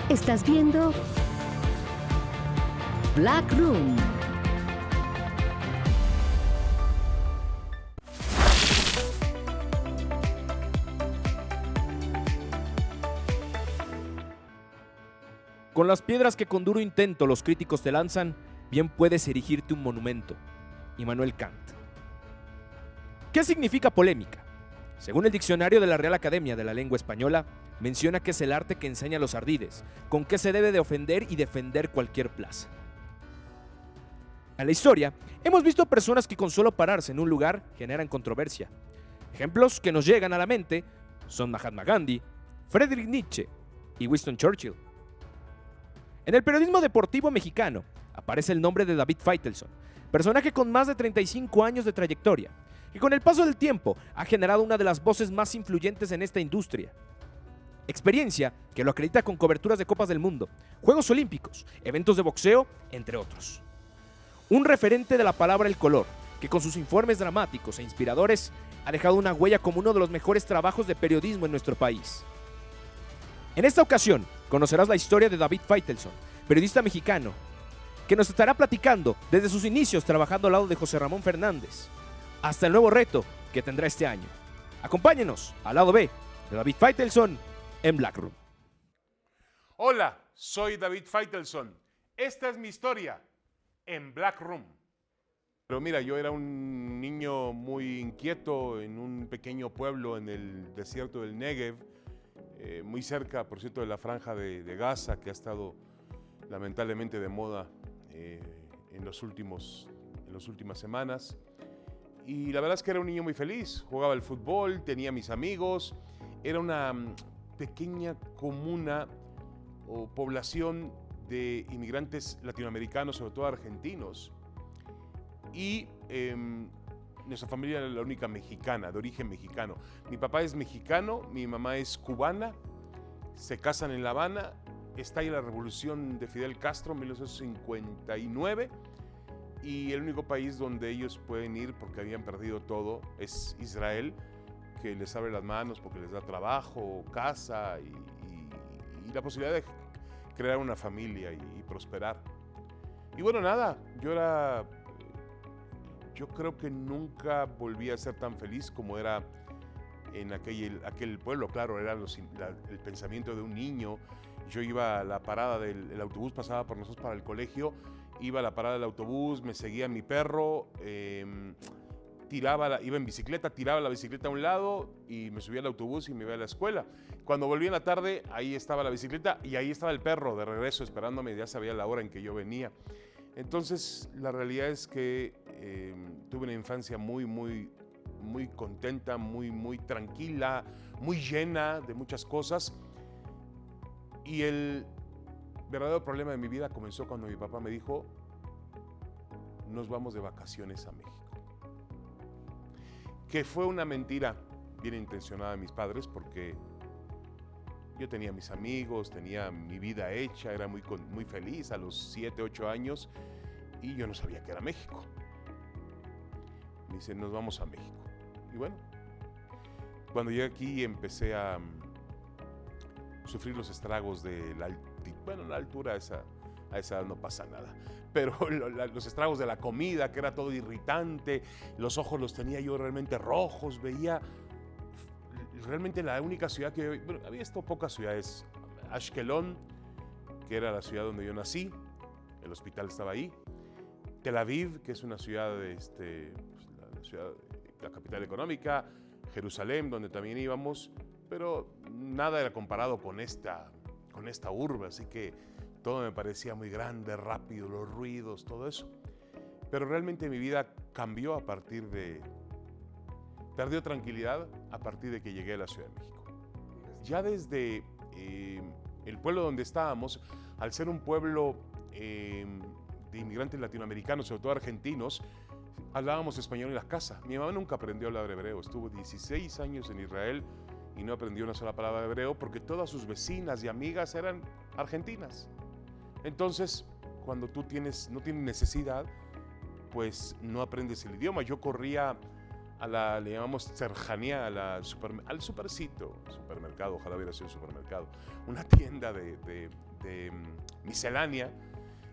Estás viendo Black Room. Con las piedras que con duro intento los críticos te lanzan, bien puedes erigirte un monumento. Immanuel Kant. ¿Qué significa polémica? Según el diccionario de la Real Academia de la Lengua Española, menciona que es el arte que enseña a los ardides, con que se debe de ofender y defender cualquier plaza. En la historia, hemos visto personas que con solo pararse en un lugar generan controversia. Ejemplos que nos llegan a la mente son Mahatma Gandhi, Friedrich Nietzsche y Winston Churchill. En el periodismo deportivo mexicano aparece el nombre de David Faitelson, personaje con más de 35 años de trayectoria, que con el paso del tiempo ha generado una de las voces más influyentes en esta industria. Experiencia que lo acredita con coberturas de Copas del Mundo, Juegos Olímpicos, eventos de boxeo, entre otros. Un referente de la palabra el color, que con sus informes dramáticos e inspiradores ha dejado una huella como uno de los mejores trabajos de periodismo en nuestro país. En esta ocasión, conocerás la historia de David Faitelson, periodista mexicano, que nos estará platicando desde sus inicios trabajando al lado de José Ramón Fernández, hasta el nuevo reto que tendrá este año. Acompáñenos al lado B de David Faitelson en Black Room. Hola, soy David Faitelson. Esta es mi historia en Black Room. Pero mira, yo era un niño muy inquieto en un pequeño pueblo en el desierto del Negev, muy cerca, por cierto, de la franja de Gaza, que ha estado lamentablemente de moda en las últimas semanas. Y la verdad es que era un niño muy feliz, jugaba al fútbol, tenía mis amigos, era una pequeña comuna o población de inmigrantes latinoamericanos, sobre todo argentinos, y nuestra familia era la única mexicana, de origen mexicano. Mi papá es mexicano, mi mamá es cubana, se casan en La Habana, está ahí la revolución de Fidel Castro en 1959, y el único país donde ellos pueden ir porque habían perdido todo es Israel, que les abre las manos porque les da trabajo, casa y la posibilidad de crear una familia y prosperar. Y bueno, nada, yo creo que nunca volví a ser tan feliz como era en aquel pueblo. Claro, era el pensamiento de un niño. Yo iba a la parada el autobús, pasaba por nosotros para el colegio, iba a la parada del autobús, me seguía mi perro, iba en bicicleta, tiraba la bicicleta a un lado y me subía al autobús y me iba a la escuela. Cuando volví en la tarde, ahí estaba la bicicleta y ahí estaba el perro de regreso esperándome, ya sabía la hora en que yo venía. Entonces, la realidad es que tuve una infancia muy, muy, muy contenta, muy, muy tranquila, muy llena de muchas cosas. Y el verdadero problema de mi vida comenzó cuando mi papá me dijo: nos vamos de vacaciones a México. Que fue una mentira bien intencionada de mis padres, porque yo tenía mis amigos, tenía mi vida hecha, era muy feliz a los 7, 8 años y yo no sabía que era México. Me dicen, nos vamos a México. Y bueno, cuando llegué aquí empecé a sufrir los estragos de la altura, a esa edad no pasa nada, pero los estragos de la comida, que era todo irritante, los ojos los tenía yo realmente rojos, veía realmente la única ciudad había estado pocas ciudades, Ashkelon, que era la ciudad donde yo nací, el hospital estaba ahí, Tel Aviv, que es una ciudad, la capital económica, Jerusalén, donde también íbamos, pero nada era comparado con esta urbe, así que todo me parecía muy grande, rápido, los ruidos, todo eso. Pero realmente mi vida cambió perdió tranquilidad a partir de que llegué a la Ciudad de México. Ya desde el pueblo donde estábamos, al ser un pueblo de inmigrantes latinoamericanos, sobre todo argentinos, hablábamos español en la casa. Mi mamá nunca aprendió a hablar hebreo, estuvo 16 años en Israel y no aprendió una sola palabra de hebreo porque todas sus vecinas y amigas eran argentinas. Entonces, cuando no tienes necesidad, pues no aprendes el idioma. Yo corría le llamamos cercanía al supermercado, ojalá hubiera sido un supermercado, una tienda de miscelánea,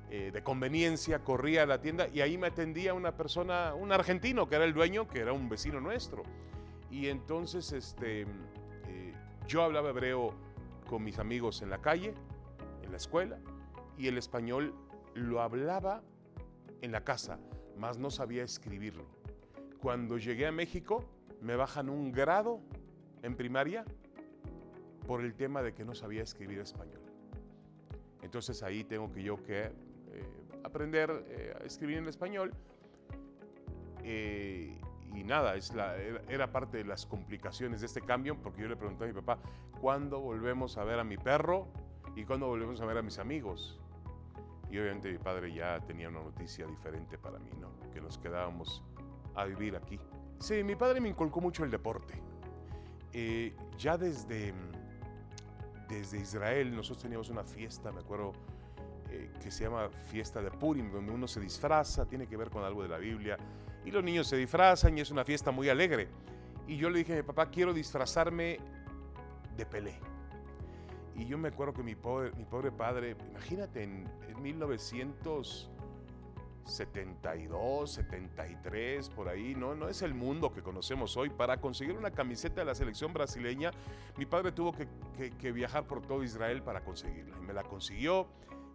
de conveniencia. Corría a la tienda y ahí me atendía una persona, un argentino que era el dueño, que era un vecino nuestro. Y entonces yo hablaba hebreo con mis amigos en la calle, en la escuela, y el español lo hablaba en la casa, mas no sabía escribirlo. Cuando llegué a México, me bajan un grado en primaria por el tema de que no sabía escribir español. Entonces ahí tengo que aprender a escribir en español. Y nada, era parte de las complicaciones de este cambio, porque yo le pregunté a mi papá, ¿cuándo volvemos a ver a mi perro? ¿Y cuándo volvemos a ver a mis amigos? Y obviamente mi padre ya tenía una noticia diferente para mí, ¿no? Que nos quedábamos a vivir aquí. Sí, mi padre me inculcó mucho el deporte. Ya desde Israel nosotros teníamos una fiesta, me acuerdo, que se llama fiesta de Purim, donde uno se disfraza, tiene que ver con algo de la Biblia, y los niños se disfrazan y es una fiesta muy alegre. Y yo le dije a mi papá, quiero disfrazarme de Pelé. Y yo me acuerdo que mi pobre padre, imagínate, en 1972, 73, por ahí, no es el mundo que conocemos hoy. Para conseguir una camiseta de la selección brasileña, mi padre tuvo que viajar por todo Israel para conseguirla. Y me la consiguió,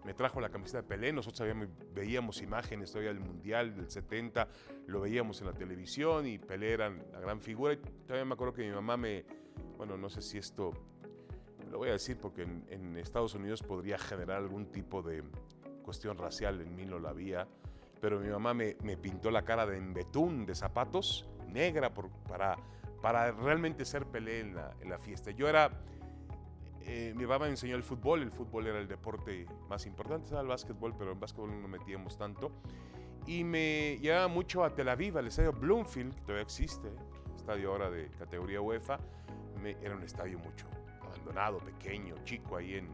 me trajo la camiseta de Pelé. Nosotros veíamos imágenes todavía del Mundial del 70, lo veíamos en la televisión y Pelé era la gran figura. Y todavía me acuerdo que mi mamá bueno, no sé si esto lo voy a decir porque en Estados Unidos podría generar algún tipo de cuestión racial, en mí no la había, pero mi mamá me pintó la cara de embetún, de zapatos, negra, para realmente ser Pelé en la fiesta. Mi papá me enseñó el fútbol era el deporte más importante, era el básquetbol, pero en básquetbol no metíamos tanto, y me llevaba mucho a Tel Aviv, al estadio Bloomfield, que todavía existe, estadio ahora de categoría UEFA. Era un estadio mucho abandonado, pequeño, chico, ahí en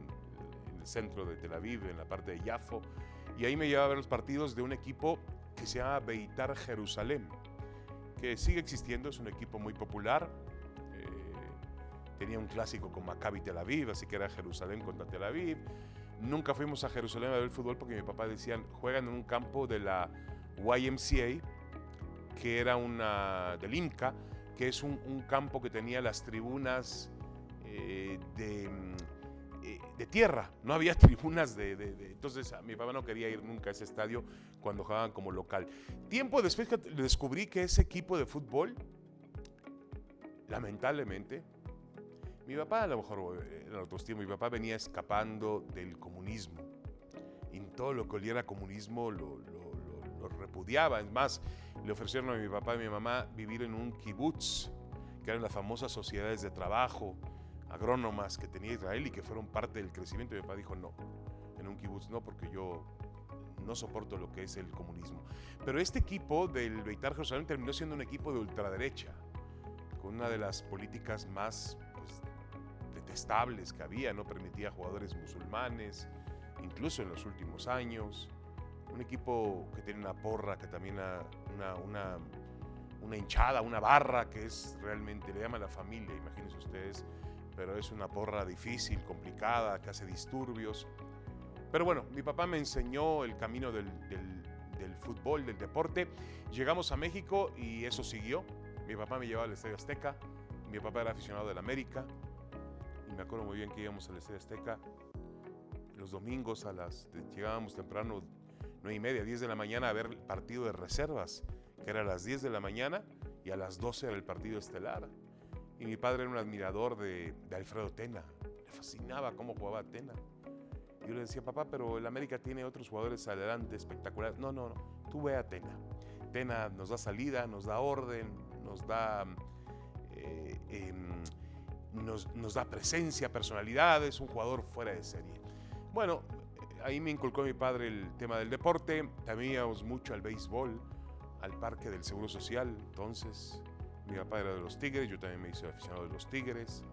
el centro de Tel Aviv, en la parte de Yafo, y ahí me llevaba a ver los partidos de un equipo que se llama Beitar Jerusalén, que sigue existiendo, es un equipo muy popular. Tenía un clásico con Maccabi Tel Aviv, así que era Jerusalén contra Tel Aviv. Nunca fuimos a Jerusalén a ver el fútbol porque mi papá decía, juegan en un campo de la YMCA, que era del IMCA, que es un campo que tenía las tribunas de tierra, no había tribunas entonces mi papá no quería ir nunca a ese estadio cuando jugaban como local. Tiempo después que descubrí que ese equipo de fútbol, lamentablemente, mi papá, a lo mejor era otro tiempo, mi papá venía escapando del comunismo y en todo lo que oliera a comunismo lo repudiaba. Es más, le ofrecieron a mi papá y mi mamá vivir en un kibutz, que eran las famosas sociedades de trabajo agrónomas que tenía Israel y que fueron parte del crecimiento. Mi papá dijo no, en un kibutz no, porque yo no soporto lo que es el comunismo. Pero este equipo del Beitar Jerusalén terminó siendo un equipo de ultraderecha, con una de las políticas más detestables que había. No permitía jugadores musulmanes, incluso en los últimos años. Un equipo que tiene una porra, que también una hinchada, una barra, que es realmente, le llaman la familia, imagínense ustedes, pero es una porra difícil, complicada, que hace disturbios. Pero bueno, mi papá me enseñó el camino del fútbol, del deporte. Llegamos a México y eso siguió. Mi papá me llevaba al Estadio Azteca. Mi papá era aficionado del América. Y me acuerdo muy bien que íbamos al Estadio Azteca los domingos llegábamos temprano, 9:30, 10 de la mañana, a ver el partido de reservas, que era a las 10 de la mañana y a las 12 era el partido estelar. Y mi padre era un admirador de Alfredo Tena. Le fascinaba cómo jugaba Tena. Yo le decía, papá, pero el América tiene otros jugadores adelante espectaculares. No, tú ve a Tena. Tena nos da salida, nos da orden, nos da presencia, personalidad, es un jugador fuera de serie. Bueno, ahí me inculcó mi padre el tema del deporte. También íbamos mucho al béisbol, al parque del Seguro Social. Entonces, mi papá era de los Tigres, yo también me hice aficionado de los Tigres.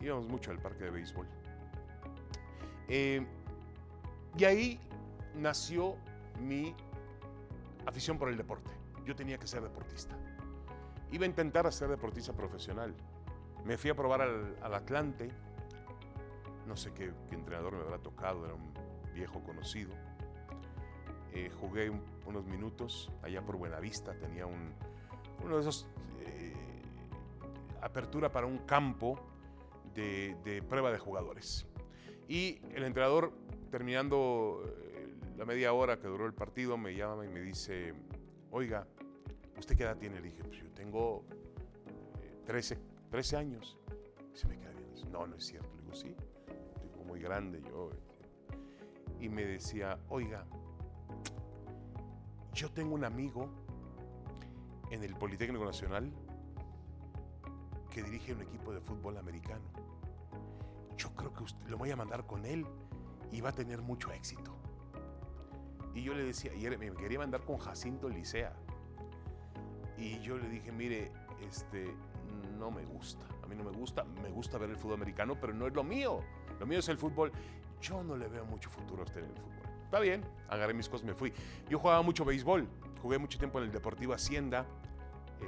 Íbamos mucho al parque de béisbol. Y ahí nació mi afición por el deporte. Yo tenía que ser deportista. iba a intentar ser deportista profesional. Me fui a probar al Atlante, no sé qué entrenador me habrá tocado, era un viejo conocido. Jugué unos minutos allá por Buenavista, tenía uno de esos apertura para un campo de prueba de jugadores. Y el entrenador, terminando la media hora que duró el partido, me llama y me dice, oiga, ¿usted qué edad tiene? Le dije, pues yo tengo 13 años. Y se me queda bien. No, no es cierto. Le digo, sí, estoy muy grande yo. Y me decía, oiga, yo tengo un amigo en el Politécnico Nacional que dirige un equipo de fútbol americano. Yo creo que usted, lo voy a mandar con él y va a tener mucho éxito. Y yo le decía, y me quería mandar con Jacinto Licea. Y yo le dije, mire, no me gusta. A mí no me gusta ver el fútbol americano, pero no es lo mío. Lo mío es el fútbol. Yo no le veo mucho futuro a usted en el fútbol. Está bien, agarré mis cosas y me fui. Yo jugaba mucho béisbol. Jugué mucho tiempo en el Deportivo Hacienda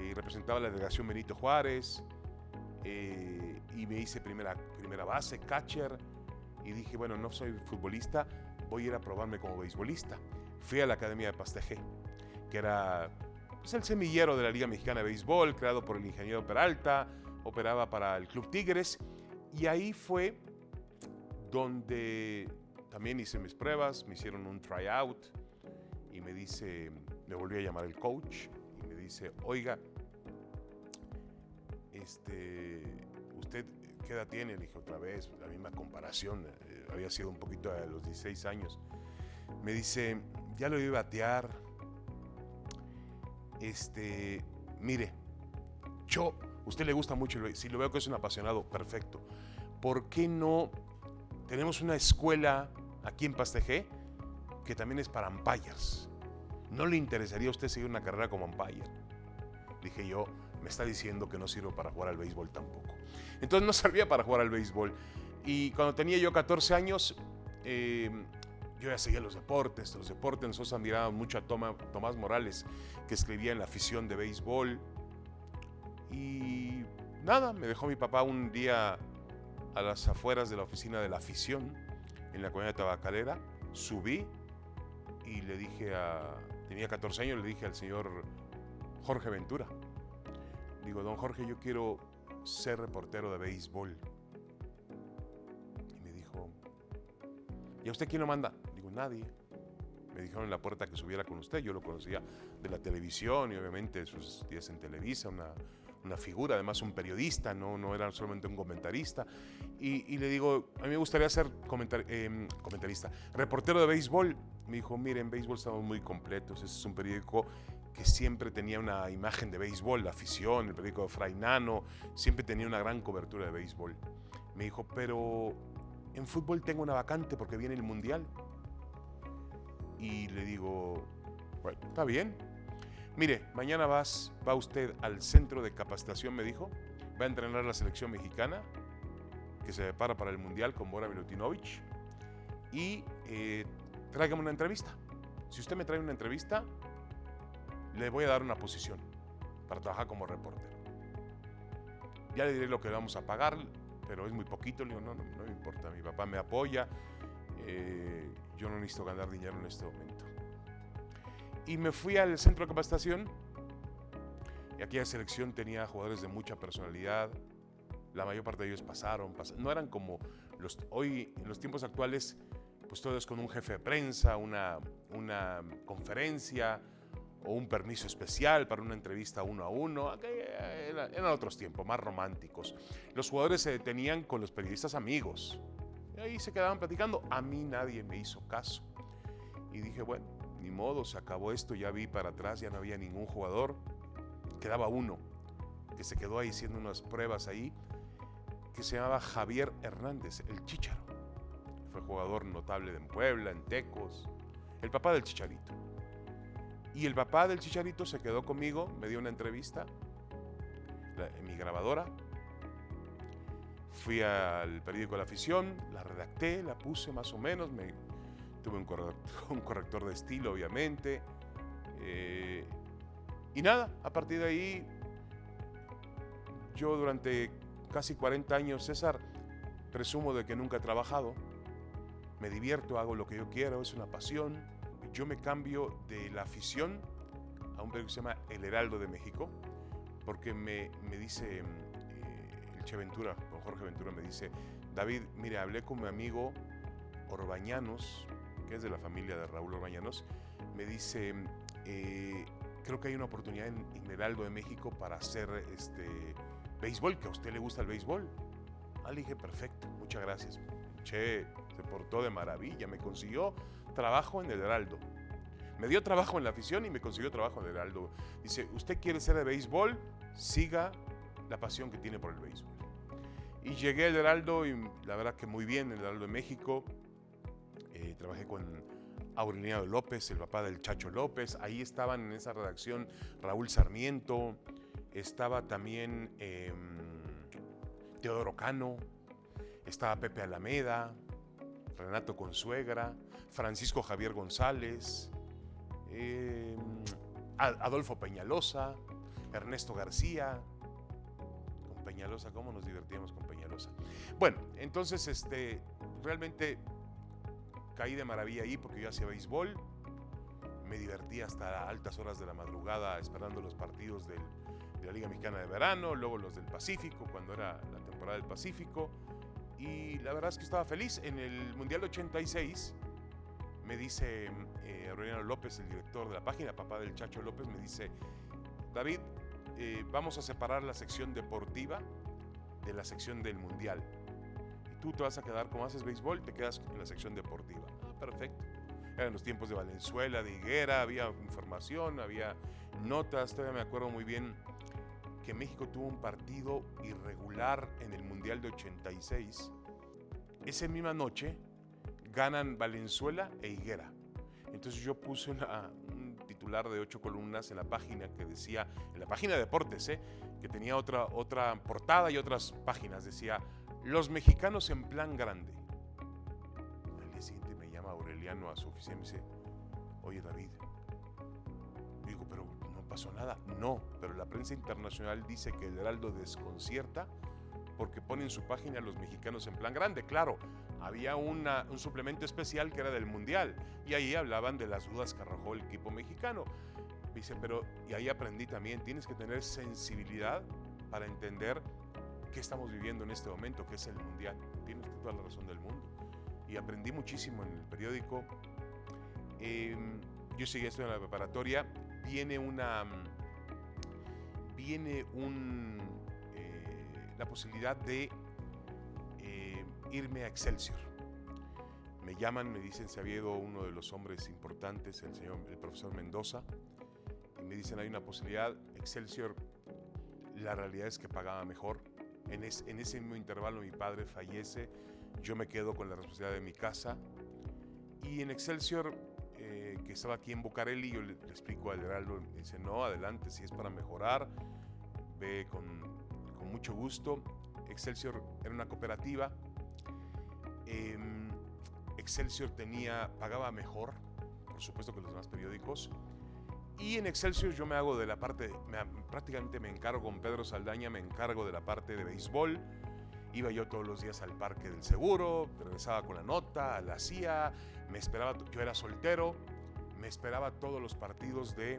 y representaba la delegación Benito Juárez. Y me hice primera base, catcher. Y dije, bueno, no soy futbolista, voy a ir a probarme como beisbolista. Fui a la Academia de Pastajé, que era pues, el semillero de la Liga Mexicana de Béisbol, creado por el ingeniero Peralta, operaba para el Club Tigres. Y ahí fue donde también hice mis pruebas, me hicieron un tryout y me volvió a llamar el coach y me dice, oiga, ¿usted qué edad tiene? Le dije otra vez, la misma comparación, había sido un poquito a los 16 años. Me dice, ya lo iba a batear, mire, usted le gusta mucho, si lo veo que es un apasionado, perfecto. ¿Por qué no tenemos una escuela aquí en Pastajé que también es para umpires? ¿No le interesaría a usted seguir una carrera como umpire? Dije yo, me está diciendo que no sirvo para jugar al béisbol tampoco. Entonces no servía para jugar al béisbol. Y cuando tenía yo 14 años, yo ya seguía los deportes. Nosotros admirábamos mucho a Tomás Morales, que escribía en La Afición de béisbol. Y nada, me dejó mi papá un día a las afueras de la oficina de La Afición, en la colonia Tabacalera. Subí y le dije tenía 14 años, le dije al señor Jorge Ventura, digo, don Jorge, yo quiero ser reportero de béisbol. Y me dijo, ¿y a usted quién lo manda? Digo, nadie. Me dijeron en la puerta que subiera con usted. Yo lo conocía de la televisión y obviamente sus días en Televisa, una figura, además un periodista, no era solamente un comentarista. Y le digo, a mí me gustaría ser comentarista, reportero de béisbol. Me dijo, mire, en béisbol estamos muy completos. Ese es un periódico que siempre tenía una imagen de béisbol, La Afición, el periódico de Fray Nano, siempre tenía una gran cobertura de béisbol. Me dijo, pero en fútbol tengo una vacante porque viene el Mundial. Y le digo, bueno, está bien. Mire, mañana va usted al centro de capacitación, me dijo, va a entrenar la selección mexicana, que se prepara para el Mundial con Bora Milutinovic, y tráigame una entrevista. Si usted me trae una entrevista, le voy a dar una posición para trabajar como reportero. Ya le diré lo que le vamos a pagar, pero es muy poquito. Le digo, no me importa, mi papá me apoya, yo no necesito ganar dinero en este momento. Y me fui al centro de capacitación y aquella selección tenía jugadores de mucha personalidad. La mayor parte de ellos pasaron. No eran como hoy, en los tiempos actuales, pues todo es con un jefe de prensa, una conferencia o un permiso especial para una entrevista 1 a 1. Eran otros tiempos, más románticos. Los jugadores se detenían con los periodistas amigos. Y ahí se quedaban platicando. A mí nadie me hizo caso. Y dije, bueno, ni modo, se acabó esto. Ya vi para atrás, ya no había ningún jugador. Quedaba uno que se quedó ahí haciendo unas pruebas ahí, que se llamaba Javier Hernández, el Chícharo. Fue jugador notable en Puebla, en Tecos. El papá del Chicharito. Y el papá del Chicharito se quedó conmigo, me dio una entrevista en mi grabadora. Fui al periódico La Afición, la redacté, la puse más o menos. Tuve un corrector de estilo, obviamente. Y nada, a partir de ahí yo durante casi 40 años, César, presumo de que nunca he trabajado. Me divierto, hago lo que yo quiero, es una pasión. Yo me cambio de la afición a un periódico que se llama El Heraldo de México, porque me dice el Che Ventura, don Jorge Ventura, me dice: David, mire, hablé con mi amigo Orbañanos, que es de la familia de Raúl Orbañanos, me dice, creo que hay una oportunidad en Heraldo de México para hacer béisbol, que a usted le gusta el béisbol. Le dije, perfecto, muchas gracias. Che se portó de maravilla, me consiguió trabajo en el Heraldo. Me dio trabajo en la afición y me consiguió trabajo en el Heraldo. Dice, usted quiere ser de béisbol, siga la pasión que tiene por el béisbol. Y llegué al Heraldo y la verdad que muy bien, en el Heraldo de México. Trabajé con Aureliano López, el papá del Chacho López. Ahí estaban en esa redacción Raúl Sarmiento, estaba también Teodoro Cano, estaba Pepe Alameda, Renato Consuegra, Francisco Javier González, Adolfo Peñalosa, Ernesto García. Con Peñalosa, ¿cómo nos divertíamos con Peñalosa? Bueno, entonces realmente caí de maravilla ahí porque yo hacía béisbol, me divertía hasta altas horas de la madrugada esperando los partidos de la Liga Mexicana de Verano, luego los del Pacífico, cuando era la temporada del Pacífico, y la verdad es que estaba feliz. En el Mundial de 86 me dice Aureliano López, el director de la página, papá del Chacho López, me dice, David, vamos a separar la sección deportiva de la sección del Mundial. Tú te vas a quedar, como haces béisbol, te quedas en la sección deportiva. Perfecto. Eran los tiempos de Valenzuela, de Higuera, había información, había notas. Todavía me acuerdo muy bien que México tuvo un partido irregular en el Mundial de 86. Esa misma noche ganan Valenzuela e Higuera. Entonces yo puse un titular de 8 columnas en la página que decía, en la página de deportes, que tenía otra portada y otras páginas, decía, los mexicanos en plan grande. Al día siguiente me llama Aureliano a su oficina y me dice, oye David, digo, pero no pasó nada. No, pero la prensa internacional dice que el Heraldo desconcierta porque pone en su página los mexicanos en plan grande. Claro, había un suplemento especial que era del Mundial y ahí hablaban de las dudas que arrojó el equipo mexicano. Dice, pero, y ahí aprendí también, tienes que tener sensibilidad para entender qué estamos viviendo en este momento, que es el Mundial. Tienes toda la razón del mundo. Y aprendí muchísimo en el periódico. Yo seguí estudiando en la preparatoria. Viene la posibilidad de irme a Excelsior. Me llaman, me dicen si había ido uno de los hombres importantes, el profesor Mendoza, y me dicen hay una posibilidad. Excelsior, la realidad es que pagaba mejor. En ese mismo intervalo mi padre fallece, yo me quedo con la responsabilidad de mi casa, y en Excelsior, que estaba aquí en Bucareli, yo le explico al Heraldo, me dice, no, adelante, si es para mejorar, ve con mucho gusto. Excelsior era una cooperativa, Excelsior pagaba mejor, por supuesto, que los demás periódicos. Y en Excelsior yo me hago de la parte, prácticamente me encargo con Pedro Saldaña, me encargo de la parte de béisbol. Iba yo todos los días al Parque del Seguro, regresaba con la nota, la hacía, me esperaba, yo era soltero, me esperaba todos los partidos de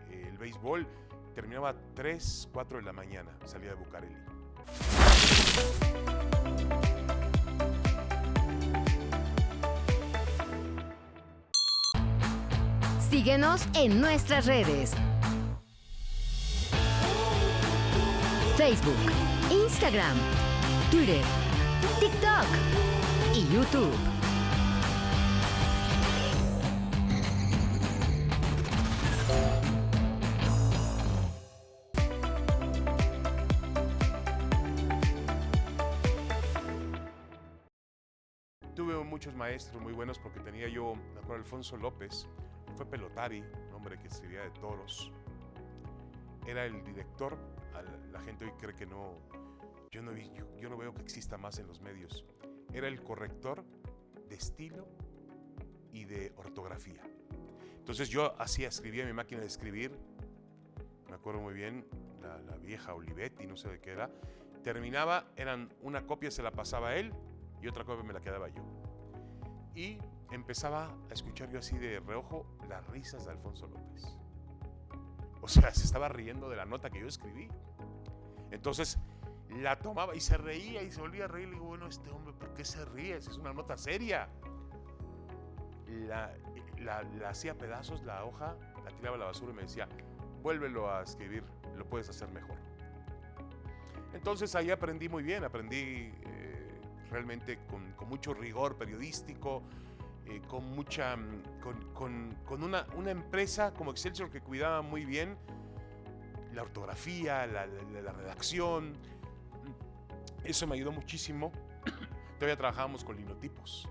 el béisbol. Terminaba 3, 4 de la mañana, salía de Bucareli. Síguenos en nuestras redes. Facebook, Instagram, Twitter, TikTok y YouTube. Tuve muchos maestros muy buenos porque tenía yo, me acuerdo, Alfonso López, fue pelotari, un hombre que escribía de toros. Era el director, la gente hoy cree que no, yo no veo que exista más en los medios. Era el corrector de estilo y de ortografía. Entonces yo escribía en mi máquina de escribir, me acuerdo muy bien, la vieja Olivetti, no sé de qué era, terminaba, una copia se la pasaba a él y otra copia me la quedaba yo. Y empezaba a escuchar yo así de reojo las risas de Alfonso López. O sea, se estaba riendo de la nota que yo escribí. Entonces la tomaba y se reía y se volvía a reír. Le digo, bueno, este hombre, ¿por qué se ríe? Es una nota seria. La hacía pedazos, la hoja, la tiraba a la basura y me decía, vuélvelo a escribir, lo puedes hacer mejor. Entonces ahí aprendí muy bien, aprendí realmente con mucho rigor periodístico, con una empresa como Excelsior que cuidaba muy bien la ortografía, la redacción. Eso me ayudó muchísimo. Todavía trabajábamos con linotipos.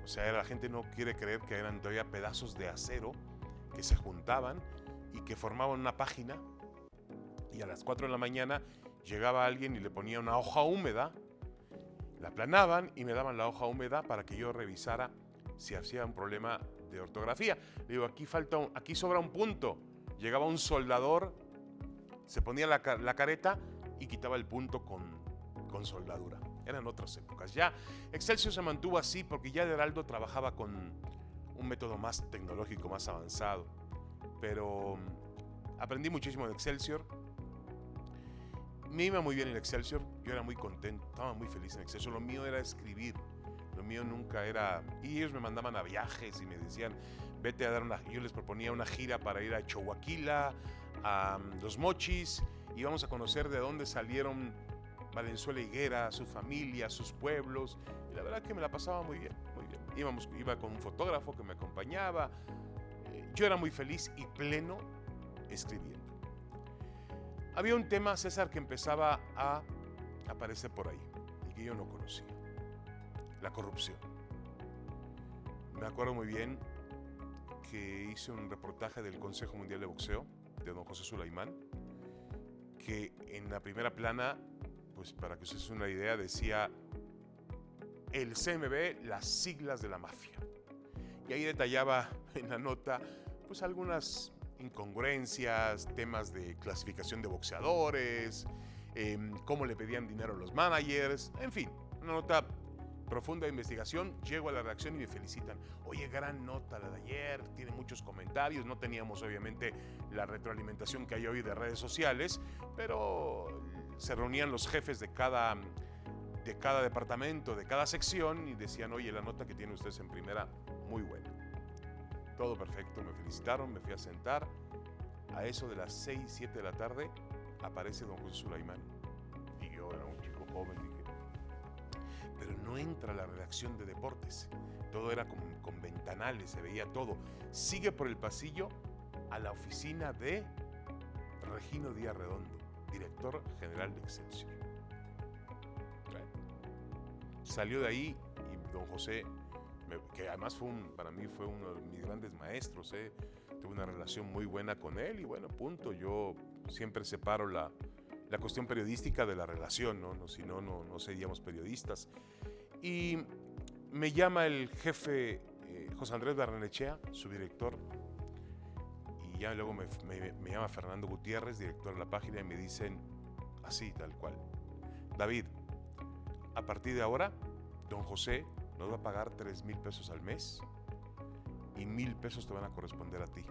O sea, la gente no quiere creer que eran todavía pedazos de acero que se juntaban y que formaban una página. Y a las 4 de la mañana llegaba alguien y le ponía una hoja húmeda, la aplanaban y me daban la hoja húmeda para que yo revisara si hacía un problema de ortografía. Le digo, aquí sobra un punto. Llegaba un soldador, se ponía la careta y quitaba el punto con soldadura. Eran otras épocas. Ya Excelsior se mantuvo así porque ya el Heraldo trabajaba con un método más tecnológico, más avanzado. Pero aprendí muchísimo de Excelsior. Me iba muy bien en Excelsior, yo era muy contento, estaba muy feliz en Excelsior. Lo mío era escribir, lo mío nunca era... Y ellos me mandaban a viajes y me decían, vete a dar yo les proponía una gira para ir a Choaquila, a Los Mochis, y vamos a conocer de dónde salieron Valenzuela Higuera, su familia, sus pueblos. Y la verdad que me la pasaba muy bien, muy bien. Iba con un fotógrafo que me acompañaba. Yo era muy feliz y pleno escribiendo. Había un tema, César, que empezaba a aparecer por ahí y que yo no conocía. La corrupción. Me acuerdo muy bien que hice un reportaje del Consejo Mundial de Boxeo, de don José Sulaimán, que en la primera plana, pues para que ustedes una idea, decía el CMB, las siglas de la mafia. Y ahí detallaba en la nota, pues algunas incongruencias, temas de clasificación de boxeadores, cómo le pedían dinero a los managers, en fin, una nota profunda de investigación. Llego a la redacción y me felicitan. Oye, gran nota la de ayer, tiene muchos comentarios. No teníamos obviamente la retroalimentación que hay hoy de redes sociales, pero se reunían los jefes de cada departamento, de cada sección y decían, oye, la nota que tiene ustedes en primera, muy buena. Todo perfecto, me felicitaron, me fui a sentar. A eso de las 6, 7 de la tarde aparece don José Sulaimán. Y yo era un chico joven, dije, pero no entra a la redacción de deportes. Todo era con ventanales, se veía todo. Sigue por el pasillo a la oficina de Regino Díaz Redondo, director general de Excelsior. Salió de ahí y don José, que además para mí fue uno de mis grandes maestros, tuve una relación muy buena con él y bueno, punto. Yo siempre separo la cuestión periodística de la relación, ¿no? Si no, no seríamos periodistas. Y me llama el jefe José Andrés Barrenechea, su director, y ya luego me llama Fernando Gutiérrez, director de la página, y me dicen así, tal cual: David, a partir de ahora, don José nos va a pagar 3,000 pesos al mes y 1,000 pesos te van a corresponder a ti.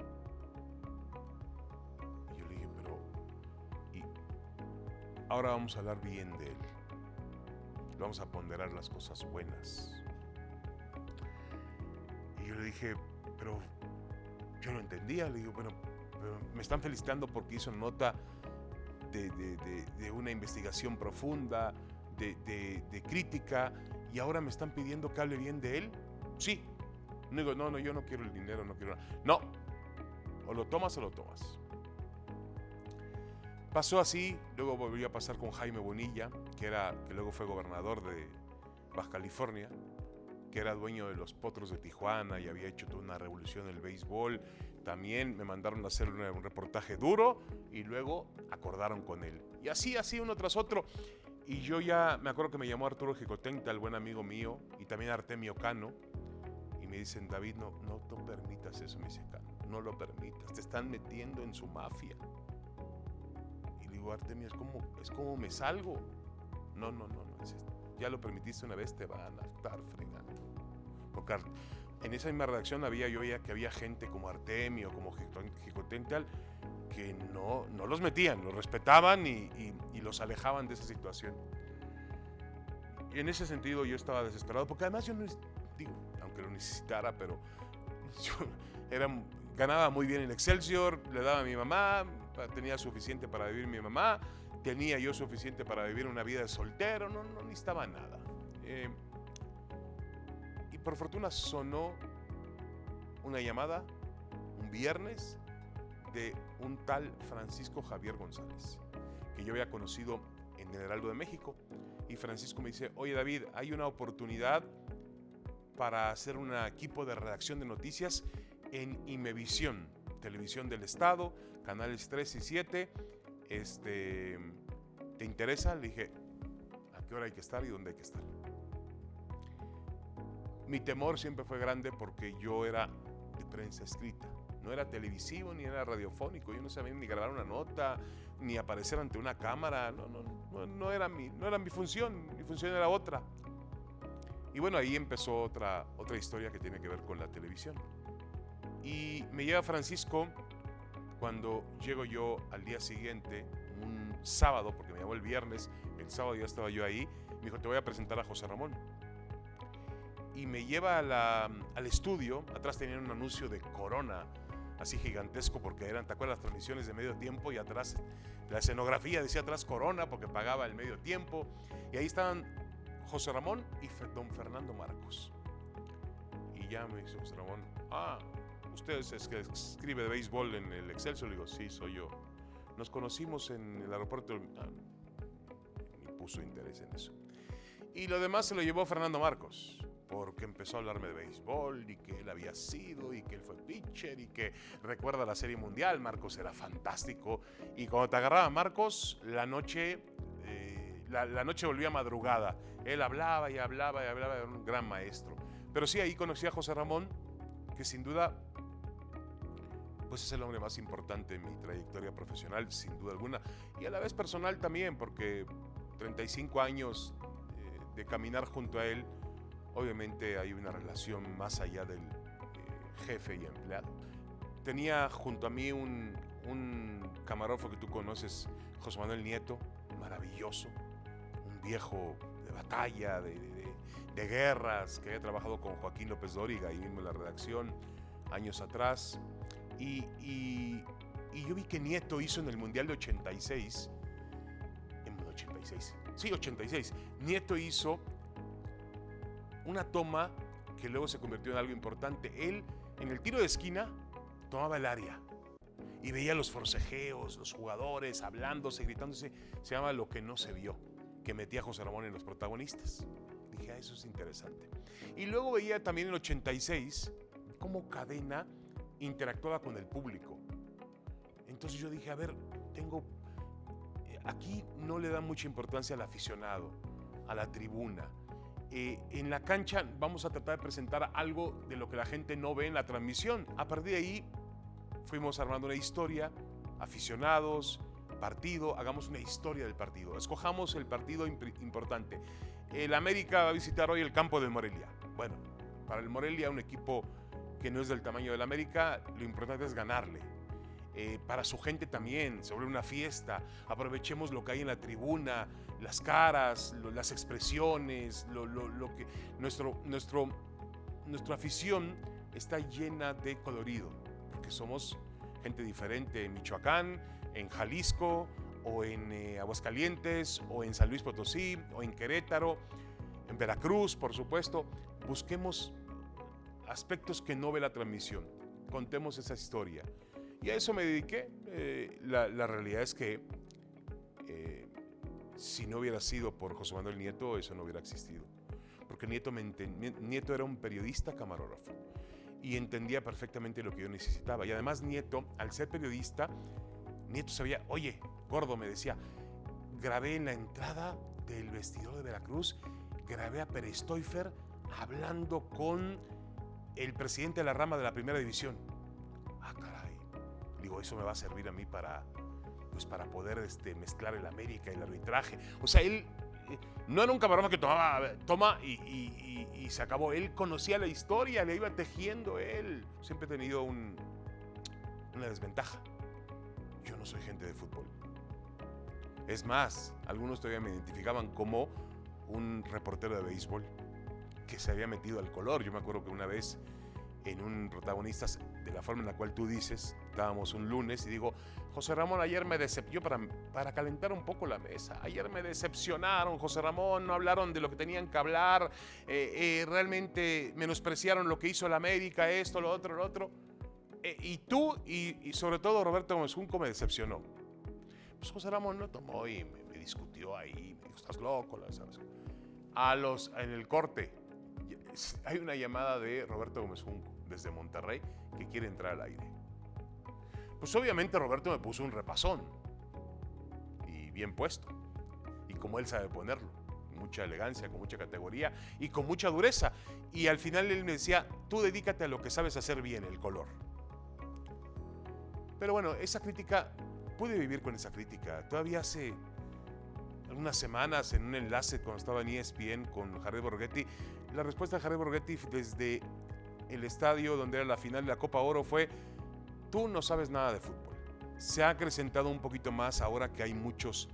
Y yo le dije, ahora vamos a hablar bien de él. Vamos a ponderar las cosas buenas. Y yo le dije, pero yo no entendía. Le digo, bueno, pero me están felicitando porque hizo nota de una investigación profunda, de crítica, y ahora me están pidiendo que hable bien de él. Sí. No digo, no, yo no quiero el dinero, no quiero nada. No, o lo tomas o lo tomas. Pasó así, luego volvió a pasar con Jaime Bonilla, que luego fue gobernador de Baja California, que era dueño de los Potros de Tijuana y había hecho toda una revolución en el béisbol. También me mandaron a hacer un reportaje duro y luego acordaron con él. Y así uno tras otro. Y yo ya me acuerdo que me llamó Arturo Jicotenta, el buen amigo mío, y también Artemio Cano, y me dicen, David, no permitas eso, me dice Cano, no lo permitas, te están metiendo en su mafia. digo, Artemio, es como me salgo. No, dice, ya lo permitiste una vez, te van a estar fregando. Porque en esa misma redacción yo veía que había gente como Artemio, como Jicotencal, que no los metían, los respetaban y los alejaban de esa situación. Y en ese sentido yo estaba desesperado, porque además yo no, digo, aunque lo necesitara, pero yo ganaba muy bien en Excelsior, le daba a mi mamá, tenía suficiente para vivir mi mamá, tenía yo suficiente para vivir una vida de soltero, no necesitaba nada. Y por fortuna sonó una llamada un viernes de un tal Francisco Javier González, que yo había conocido en el Heraldo de México. Y Francisco me dice, oye David, hay una oportunidad para hacer un equipo de redacción de noticias en Imevisión, Televisión del Estado, canales 3 y 7. ¿Te interesa? Le dije, ¿a qué hora hay que estar y dónde hay que estar? Mi temor siempre fue grande porque yo era de prensa escrita. No era televisivo ni era radiofónico. Yo no sabía ni grabar una nota, ni aparecer ante una cámara. No era mi función. Mi función era otra. Y bueno, ahí empezó otra historia que tiene que ver con la televisión. Y me lleva Francisco cuando llego yo al día siguiente, un sábado, porque me llamó el viernes, el sábado ya estaba yo ahí. Me dijo, te voy a presentar a José Ramón. Y me lleva al estudio. Atrás tenían un anuncio de Corona, así gigantesco, porque eran, ¿te acuerdas? Las transmisiones de medio tiempo, y atrás la escenografía decía atrás Corona porque pagaba el medio tiempo. Y ahí estaban José Ramón y don Fernando Marcos. Y ya me dice José Ramón, usted es que escribe de béisbol en el Excelsior. Le digo, sí, soy yo. Nos conocimos en el aeropuerto. Ni puso interés en eso. Y lo demás se lo llevó Fernando Marcos, porque empezó a hablarme de béisbol y que él había sido y que él fue pitcher y que recuerda la Serie Mundial. Marcos era fantástico, y cuando te agarraba Marcos, la noche volvía madrugada. Él hablaba y hablaba y hablaba, era un gran maestro. Pero sí, ahí conocí a José Ramón, que sin duda pues es el hombre más importante en mi trayectoria profesional, sin duda alguna, y a la vez personal también, porque 35 años de caminar junto a él. Obviamente hay una relación más allá del jefe y empleado. Tenía junto a mí un camarógrafo que tú conoces, José Manuel Nieto, maravilloso, un viejo de batalla, de guerras, que había trabajado con Joaquín López Dóriga ahí mismo en la redacción años atrás. Y yo vi que Nieto hizo en el Mundial de 86, Nieto hizo una toma que luego se convirtió en algo importante. Él, en el tiro de esquina, tomaba el área y veía los forcejeos, los jugadores hablándose, gritándose. Se llama Lo que no se vio, que metía a José Ramón en los protagonistas. Dije, eso es interesante. Y luego veía también en el 86 cómo Cadena interactuaba con el público. Entonces yo dije, a ver, aquí no le da mucha importancia al aficionado, a la tribuna. En la cancha vamos a tratar de presentar algo de lo que la gente no ve en la transmisión. A partir de ahí fuimos armando una historia, aficionados, partido, hagamos una historia del partido, escojamos el partido importante. El América va a visitar hoy el campo del Morelia. Bueno, para el Morelia, un equipo que no es del tamaño del América, lo importante es ganarle. Para su gente también, sobre una fiesta, aprovechemos lo que hay en la tribuna, las caras, las expresiones, lo que nuestra afición está llena de colorido, porque somos gente diferente en Michoacán, en Jalisco, o en Aguascalientes, o en San Luis Potosí, o en Querétaro, en Veracruz, por supuesto. Busquemos aspectos que no ve la transmisión, contemos esa historia. Y a eso me dediqué. La realidad es que si no hubiera sido por José Manuel Nieto, eso no hubiera existido. Porque Nieto era un periodista camarógrafo y entendía perfectamente lo que yo necesitaba. Y además Nieto, al ser periodista, Nieto sabía, oye, gordo, me decía, grabé en la entrada del vestidor de Veracruz, grabé a Pérez Stoifer hablando con el presidente de la rama de la primera división. Ah, caray. Digo, eso me va a servir a mí para pues para poder mezclar el América y el arbitraje. O sea, él no era un camarógrafo que toma y se acabó. Él conocía la historia, le iba tejiendo él. Siempre he tenido una desventaja. Yo no soy gente de fútbol. Es más, algunos todavía me identificaban como un reportero de béisbol que se había metido al color. Yo me acuerdo que una vez en un Protagonistas, de la forma en la cual tú dices, estábamos un lunes y digo, José Ramón, ayer me decepcionó, para calentar un poco la mesa, ayer me decepcionaron, José Ramón, no hablaron de lo que tenían que hablar, realmente menospreciaron lo que hizo el América, esto, lo otro. Y tú, y sobre todo Roberto Gómez Junco, me decepcionó. Pues José Ramón no tomó y me discutió ahí, me dijo, estás loco, ¿sabes? En el corte, hay una llamada de Roberto Gómez Junco desde Monterrey que quiere entrar al aire. Pues obviamente Roberto me puso un repasón y bien puesto, y como él sabe ponerlo, con mucha elegancia, con mucha categoría y con mucha dureza, y al final él me decía, tú dedícate a lo que sabes hacer bien, el color. Pero bueno, esa crítica, pude vivir con esa crítica. Todavía hace algunas semanas, en un enlace cuando estaba en ESPN con Jared Borghetti, la respuesta de Jared Borghetti desde el estadio donde era la final de la Copa Oro fue, tú no sabes nada de fútbol. Se ha acrecentado un poquito más ahora que hay muchos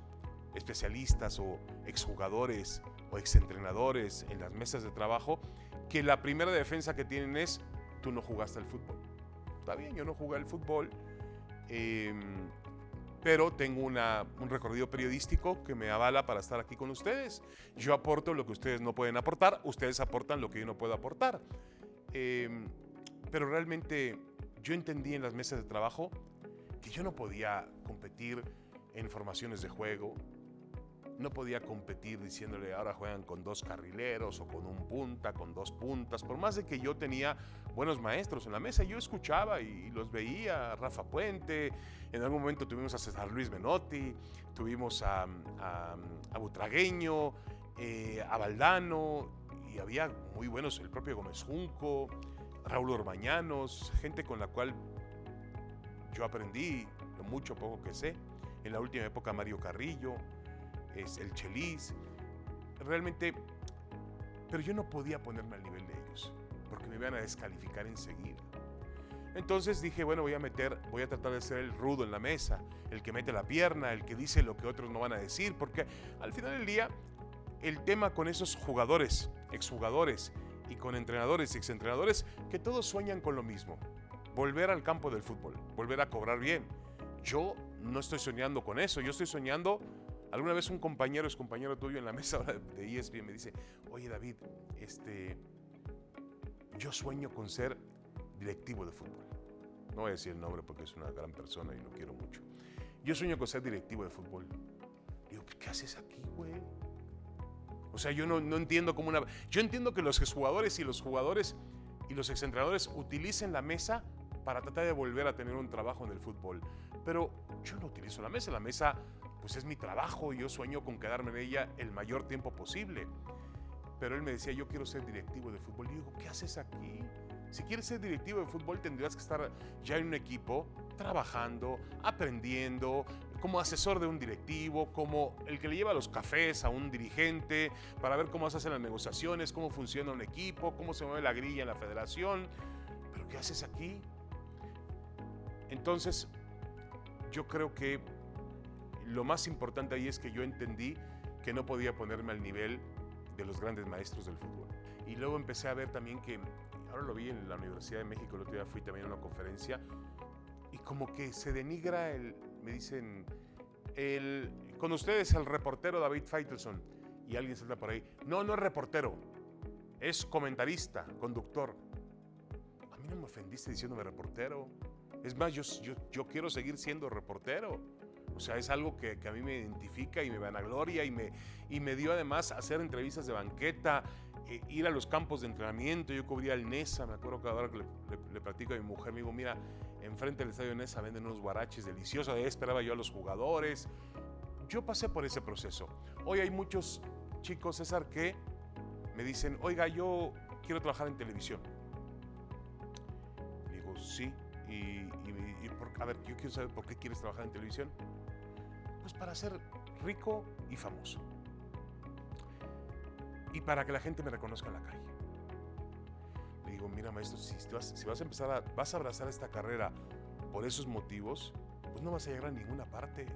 especialistas o exjugadores o exentrenadores en las mesas de trabajo, que la primera defensa que tienen es, tú no jugaste al fútbol. Está bien, yo no jugué al fútbol, pero tengo un recorrido periodístico que me avala para estar aquí con ustedes. Yo aporto lo que ustedes no pueden aportar, ustedes aportan lo que yo no puedo aportar. Pero realmente yo entendí en las mesas de trabajo que yo no podía competir en formaciones de juego, no podía competir diciéndole ahora juegan con 2 carrileros o con un punta, con 2 puntas, por más de que yo tenía buenos maestros en la mesa, yo escuchaba y los veía, Rafa Puente, en algún momento tuvimos a César Luis Menotti, tuvimos a Butragueño, a Valdano, y había muy buenos, el propio Gómez Junco, Raúl Orbañanos, gente con la cual yo aprendí lo mucho poco que sé. En la última época Mario Carrillo, el Chelis, realmente, pero yo no podía ponerme al nivel de ellos, porque me iban a descalificar enseguida. Entonces dije, bueno, voy a tratar de ser el rudo en la mesa, el que mete la pierna, el que dice lo que otros no van a decir, porque al final del día, el tema con esos jugadores, exjugadores, y con entrenadores y exentrenadores, que todos sueñan con lo mismo, volver al campo del fútbol, volver a cobrar bien. Yo no estoy soñando con eso, yo estoy soñando. Alguna vez un compañero, es compañero tuyo en la mesa de ESPN, me dice, oye David, yo sueño con ser directivo de fútbol. No voy a decir el nombre porque es una gran persona y lo quiero mucho. Yo sueño con ser directivo de fútbol. Digo, ¿qué haces aquí, güey? O sea, yo no entiendo cómo una... Yo entiendo que los exjugadores y los exentrenadores utilicen la mesa para tratar de volver a tener un trabajo en el fútbol. Pero yo no utilizo la mesa. La mesa, pues es mi trabajo y yo sueño con quedarme en ella el mayor tiempo posible. Pero él me decía, yo quiero ser directivo de fútbol. Y digo, ¿qué haces aquí? Si quieres ser directivo de fútbol, tendrías que estar ya en un equipo, trabajando, aprendiendo, como asesor de un directivo, como el que le lleva los cafés a un dirigente, para ver cómo se hacen las negociaciones, cómo funciona un equipo, cómo se mueve la grilla en la federación. ¿Pero qué haces aquí? Entonces, yo creo que lo más importante ahí es que yo entendí que no podía ponerme al nivel de los grandes maestros del fútbol. Y luego empecé a ver también que, ahora lo vi en la Universidad de México, el otro día fui también a una conferencia, y como que se denigra me dicen, con ustedes el reportero David Faitelson, y alguien salta por ahí, no es reportero, es comentarista, conductor. A mí no me ofendiste diciéndome reportero, es más, yo quiero seguir siendo reportero. O sea, es algo que a mí me identifica y me vanagloria y me dio además hacer entrevistas de banqueta, ir a los campos de entrenamiento. Yo cubría el Nesa, me acuerdo que ahora que le platico a mi mujer, me digo, mira, enfrente del estadio Nesa venden unos guaraches deliciosos, ahí esperaba yo a los jugadores. Yo pasé por ese proceso. Hoy hay muchos chicos, César, que me dicen, oiga, yo quiero trabajar en televisión. Digo, sí, a ver, yo quiero saber por qué quieres trabajar en televisión. Pues para ser rico y famoso. Y para que la gente me reconozca en la calle. Le digo, mira maestro, si vas a abrazar esta carrera por esos motivos, pues no vas a llegar a ninguna parte.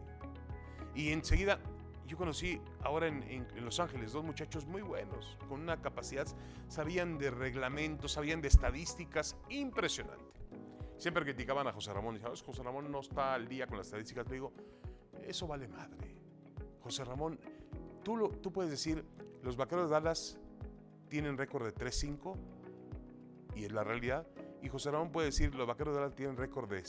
Y enseguida, yo conocí ahora en Los Ángeles 2 muchachos muy buenos, con una capacidad, sabían de reglamentos, sabían de estadísticas, impresionante. Siempre criticaban a José Ramón, decían, José Ramón no está al día con las estadísticas. Le digo, eso vale madre. José Ramón, tú puedes decir, los Vaqueros de Dallas tienen récord de 3-5, y es la realidad. Y José Ramón puede decir, los Vaqueros de Dallas tienen récord de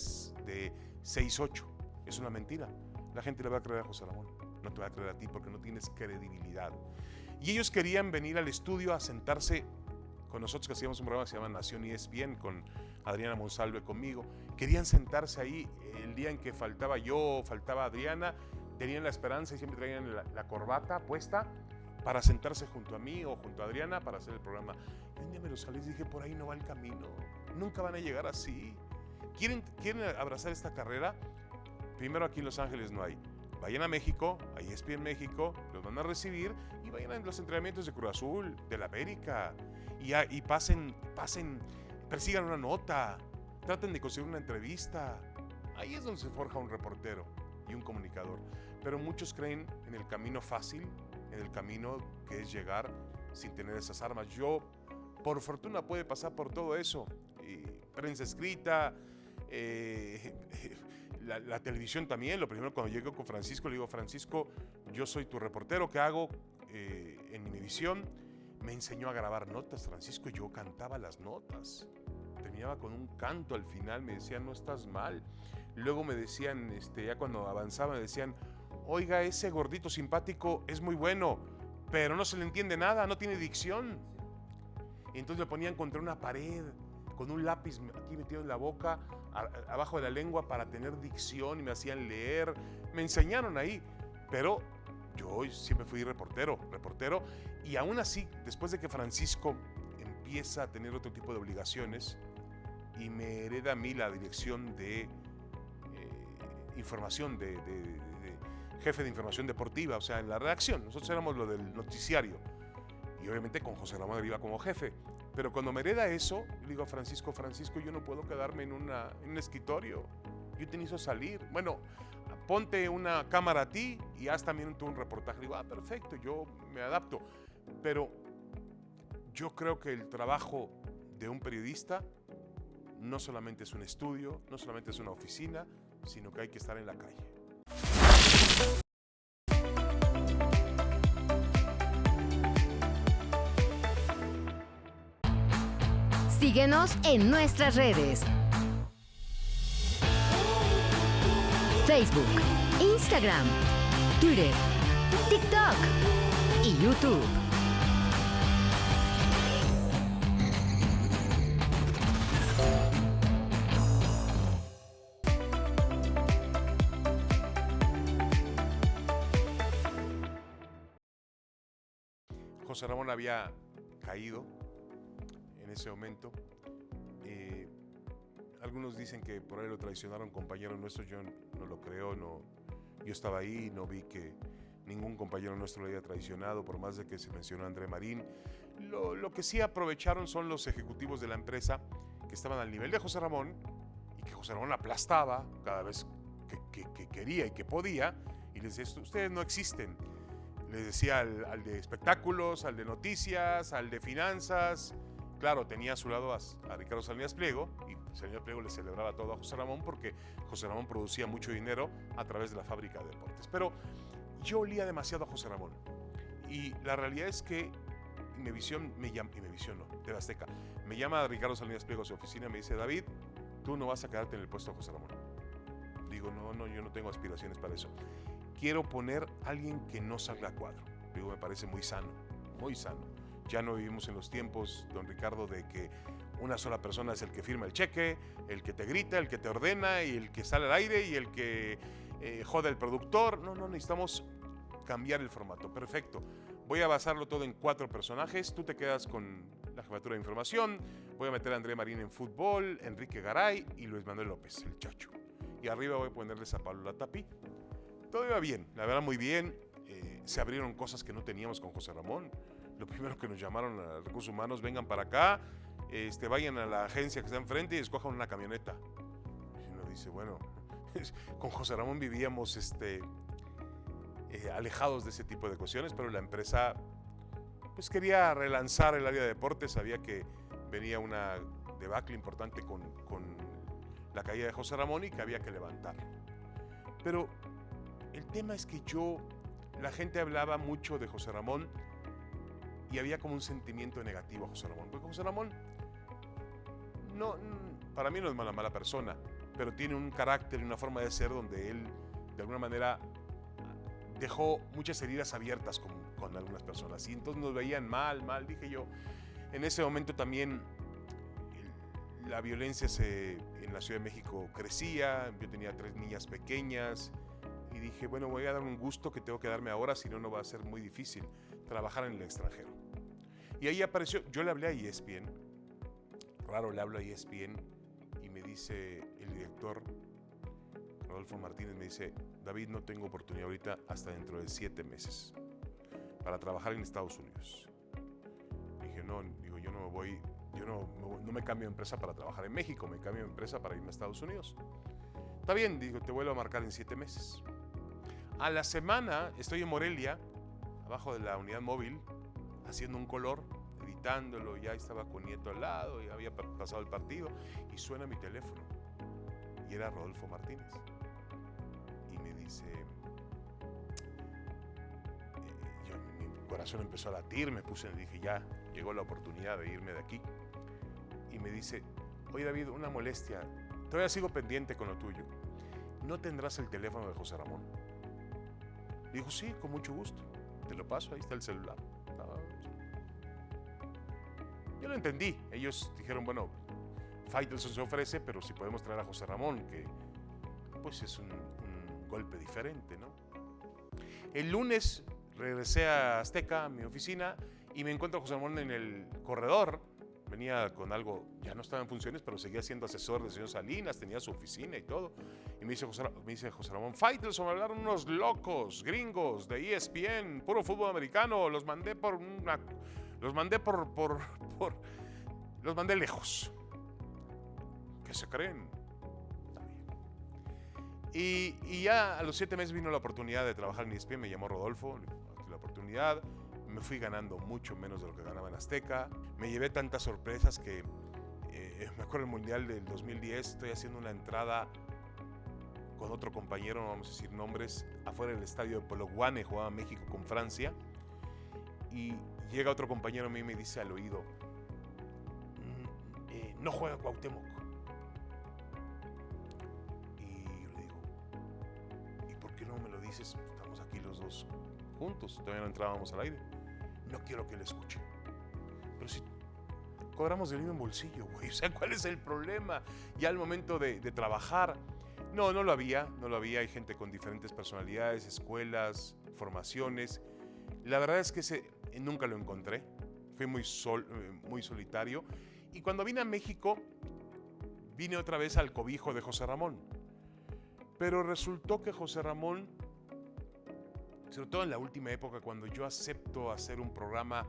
6-8. Es una mentira. La gente le va a creer a José Ramón. No te va a creer a ti porque no tienes credibilidad. Y ellos querían venir al estudio a sentarse con nosotros, que hacíamos un programa que se llama Nación ESPN, con Adriana Monsalve conmigo. Querían sentarse ahí el día en que faltaba yo, faltaba Adriana. Tenían la esperanza y siempre traían la corbata puesta para sentarse junto a mí o junto a Adriana para hacer el programa. Y un día me lo salí y dije, por ahí no va el camino. Nunca van a llegar así. ¿Quieren abrazar esta carrera? Primero, aquí en Los Ángeles no hay. Vayan a México, a ESPN México, los van a recibir y vayan a los entrenamientos de Cruz Azul, de la América, y pasen, persigan una nota, traten de conseguir una entrevista. Ahí es donde se forja un reportero y un comunicador. Pero muchos creen en el camino fácil, en el camino que es llegar sin tener esas armas. Yo, por fortuna, pude pasar por todo eso. Prensa escrita, la televisión también. Lo primero, cuando llego con Francisco, le digo, Francisco, yo soy tu reportero, ¿qué hago en Univisión? Me enseñó a grabar notas, Francisco, yo cantaba las notas. Terminaba con un canto al final, me decían, no estás mal. Luego me decían, ya cuando avanzaba, me decían, oiga, ese gordito simpático es muy bueno, pero no se le entiende nada, no tiene dicción. Y entonces le ponían contra una pared, con un lápiz aquí metido en la boca, abajo de la lengua para tener dicción, y me hacían leer. Me enseñaron ahí, pero yo siempre fui reportero, y aún así, después de que Francisco empieza a tener otro tipo de obligaciones y me hereda a mí la dirección de información, de jefe de información deportiva, o sea, en la redacción, nosotros éramos lo del noticiario, y obviamente con José Ramón arriba como jefe. Pero cuando me hereda eso, le digo a Francisco, yo no puedo quedarme en un escritorio. Yo te necesito salir. Bueno, ponte una cámara a ti y haz también tú un reportaje. Le digo, perfecto, yo me adapto. Pero yo creo que el trabajo de un periodista no solamente es un estudio, no solamente es una oficina, sino que hay que estar en la calle. Síguenos en nuestras redes. Facebook, Instagram, Twitter, TikTok y YouTube. José Ramón había caído en ese momento. Algunos dicen que por ahí lo traicionaron compañeros nuestros. Yo no lo creo, no. Yo estaba ahí y no vi que ningún compañero nuestro lo haya traicionado, por más de que se mencionó a André Marín. Lo que sí aprovecharon son los ejecutivos de la empresa que estaban al nivel de José Ramón y que José Ramón aplastaba cada vez que quería y que podía, y les decía, ustedes no existen. Les decía al de espectáculos, al de noticias, al de finanzas. Claro, tenía a su lado a Ricardo Salinas Pliego, y Salinas Pliego le celebraba todo a José Ramón porque José Ramón producía mucho dinero a través de la fábrica de deportes. Pero yo olía demasiado a José Ramón, y la realidad es que TV Azteca, me llama Ricardo Salinas Pliego a su oficina y me dice, David, tú no vas a quedarte en el puesto de José Ramón. Digo, no, yo no tengo aspiraciones para eso. Quiero poner a alguien que no salga a cuadro. Digo, me parece muy sano, muy sano. Ya no vivimos en los tiempos, don Ricardo, de que una sola persona es el que firma el cheque, el que te grita, el que te ordena, y el que sale al aire, y el que jode al productor. No, necesitamos cambiar el formato. Perfecto. Voy a basarlo todo en 4 personajes. Tú te quedas con la jefatura de información. Voy a meter a André Marín en fútbol, Enrique Garay y Luis Manuel López, el Chacho. Y arriba voy a ponerles a Pablo Latapí. todo iba bien, la verdad muy bien. Se abrieron cosas que no teníamos con José Ramón. Lo primero que nos llamaron a Recursos Humanos, vengan para acá, vayan a la agencia que está enfrente y escojan una camioneta. Y uno dice, bueno, con José Ramón vivíamos alejados de ese tipo de cuestiones, pero la empresa pues quería relanzar el área de deportes, sabía que venía una debacle importante con la caída de José Ramón y que había que levantarlo. Pero el tema es que la gente hablaba mucho de José Ramón y había como un sentimiento negativo a José Ramón, porque José Ramón para mí no es mala persona, pero tiene un carácter y una forma de ser donde él de alguna manera dejó muchas heridas abiertas con algunas personas y entonces nos veían mal, dije yo. En ese momento también la violencia en la Ciudad de México crecía, yo tenía 3 niñas pequeñas y dije, bueno, voy a dar un gusto que tengo que darme ahora, si no va a ser muy difícil trabajar en el extranjero. Y ahí apareció, yo le hablé a ESPN, raro, le hablo a ESPN y me dice el director, Rodolfo Martínez, me dice, David, no tengo oportunidad ahorita hasta dentro de 7 meses para trabajar en Estados Unidos. Dije, no, digo, yo no me cambio de empresa para trabajar en México, me cambio de empresa para irme a Estados Unidos. Está bien, digo, te vuelvo a marcar en 7 meses. A la semana estoy en Morelia, abajo de la unidad móvil, haciendo un color, editándolo, ya estaba con Nieto al lado, ya había pasado el partido, y suena mi teléfono. Y era Rodolfo Martínez. Y me dice, mi corazón empezó a latir, dije, ya, llegó la oportunidad de irme de aquí. Y me dice, oye David, una molestia, todavía sigo pendiente con lo tuyo. ¿No tendrás el teléfono de José Ramón? Dijo, sí, con mucho gusto. Te lo paso, ahí está el celular. Yo lo entendí. Ellos dijeron, bueno, Faitelson se ofrece, pero si podemos traer a José Ramón, que pues es un golpe diferente, ¿no? El lunes regresé a Azteca, a mi oficina, y me encuentro a José Ramón en el corredor. Venía con algo, ya no estaba en funciones, pero seguía siendo asesor del señor Salinas, tenía su oficina y todo. Y me dice José Ramón, Faitelson, me hablaron unos locos gringos de ESPN, puro fútbol americano, los mandé lejos. ¿Qué se creen? Está bien. Y ya a los 7 meses vino la oportunidad de trabajar en ESPN, me llamó Rodolfo, la oportunidad. Me fui ganando mucho menos de lo que ganaba en Azteca. Me llevé tantas sorpresas que me acuerdo el Mundial del 2010, estoy haciendo una entrada con otro compañero, no vamos a decir nombres, afuera del estadio de Polokwane, jugaba México con Francia, y llega otro compañero a mí y me dice al oído, no juega Cuauhtémoc. Y yo le digo, ¿y por qué no me lo dices? Estamos aquí los dos juntos, todavía no entrábamos al aire. No quiero que le escuche. Pero si cobramos del mismo bolsillo, güey. O sea, ¿cuál es el problema? Ya al momento de trabajar, no lo había. Hay gente con diferentes personalidades, escuelas, formaciones. La verdad es que nunca lo encontré. Fui muy solitario. Y cuando vine a México, vine otra vez al cobijo de José Ramón. Pero resultó que José Ramón, sobre todo en la última época, cuando yo acepto hacer un programa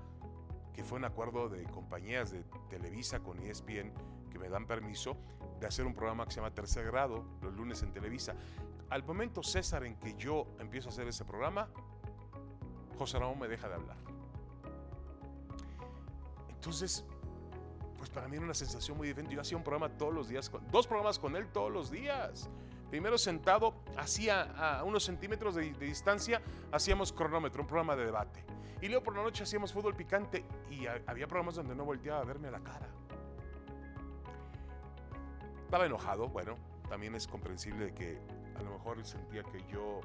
que fue un acuerdo de compañías de Televisa con ESPN que me dan permiso de hacer un programa que se llama Tercer Grado, los lunes en Televisa. Al momento, César, en que yo empiezo a hacer ese programa, José Ramón me deja de hablar. Entonces, pues para mí era una sensación muy diferente. Yo hacía un programa todos los días, 2 programas con él todos los días. Primero sentado, a unos centímetros de distancia, hacíamos Cronómetro, un programa de debate. Y luego por la noche hacíamos Fútbol Picante y había programas donde no volteaba a verme a la cara. Estaba enojado, bueno, también es comprensible que a lo mejor él sentía que yo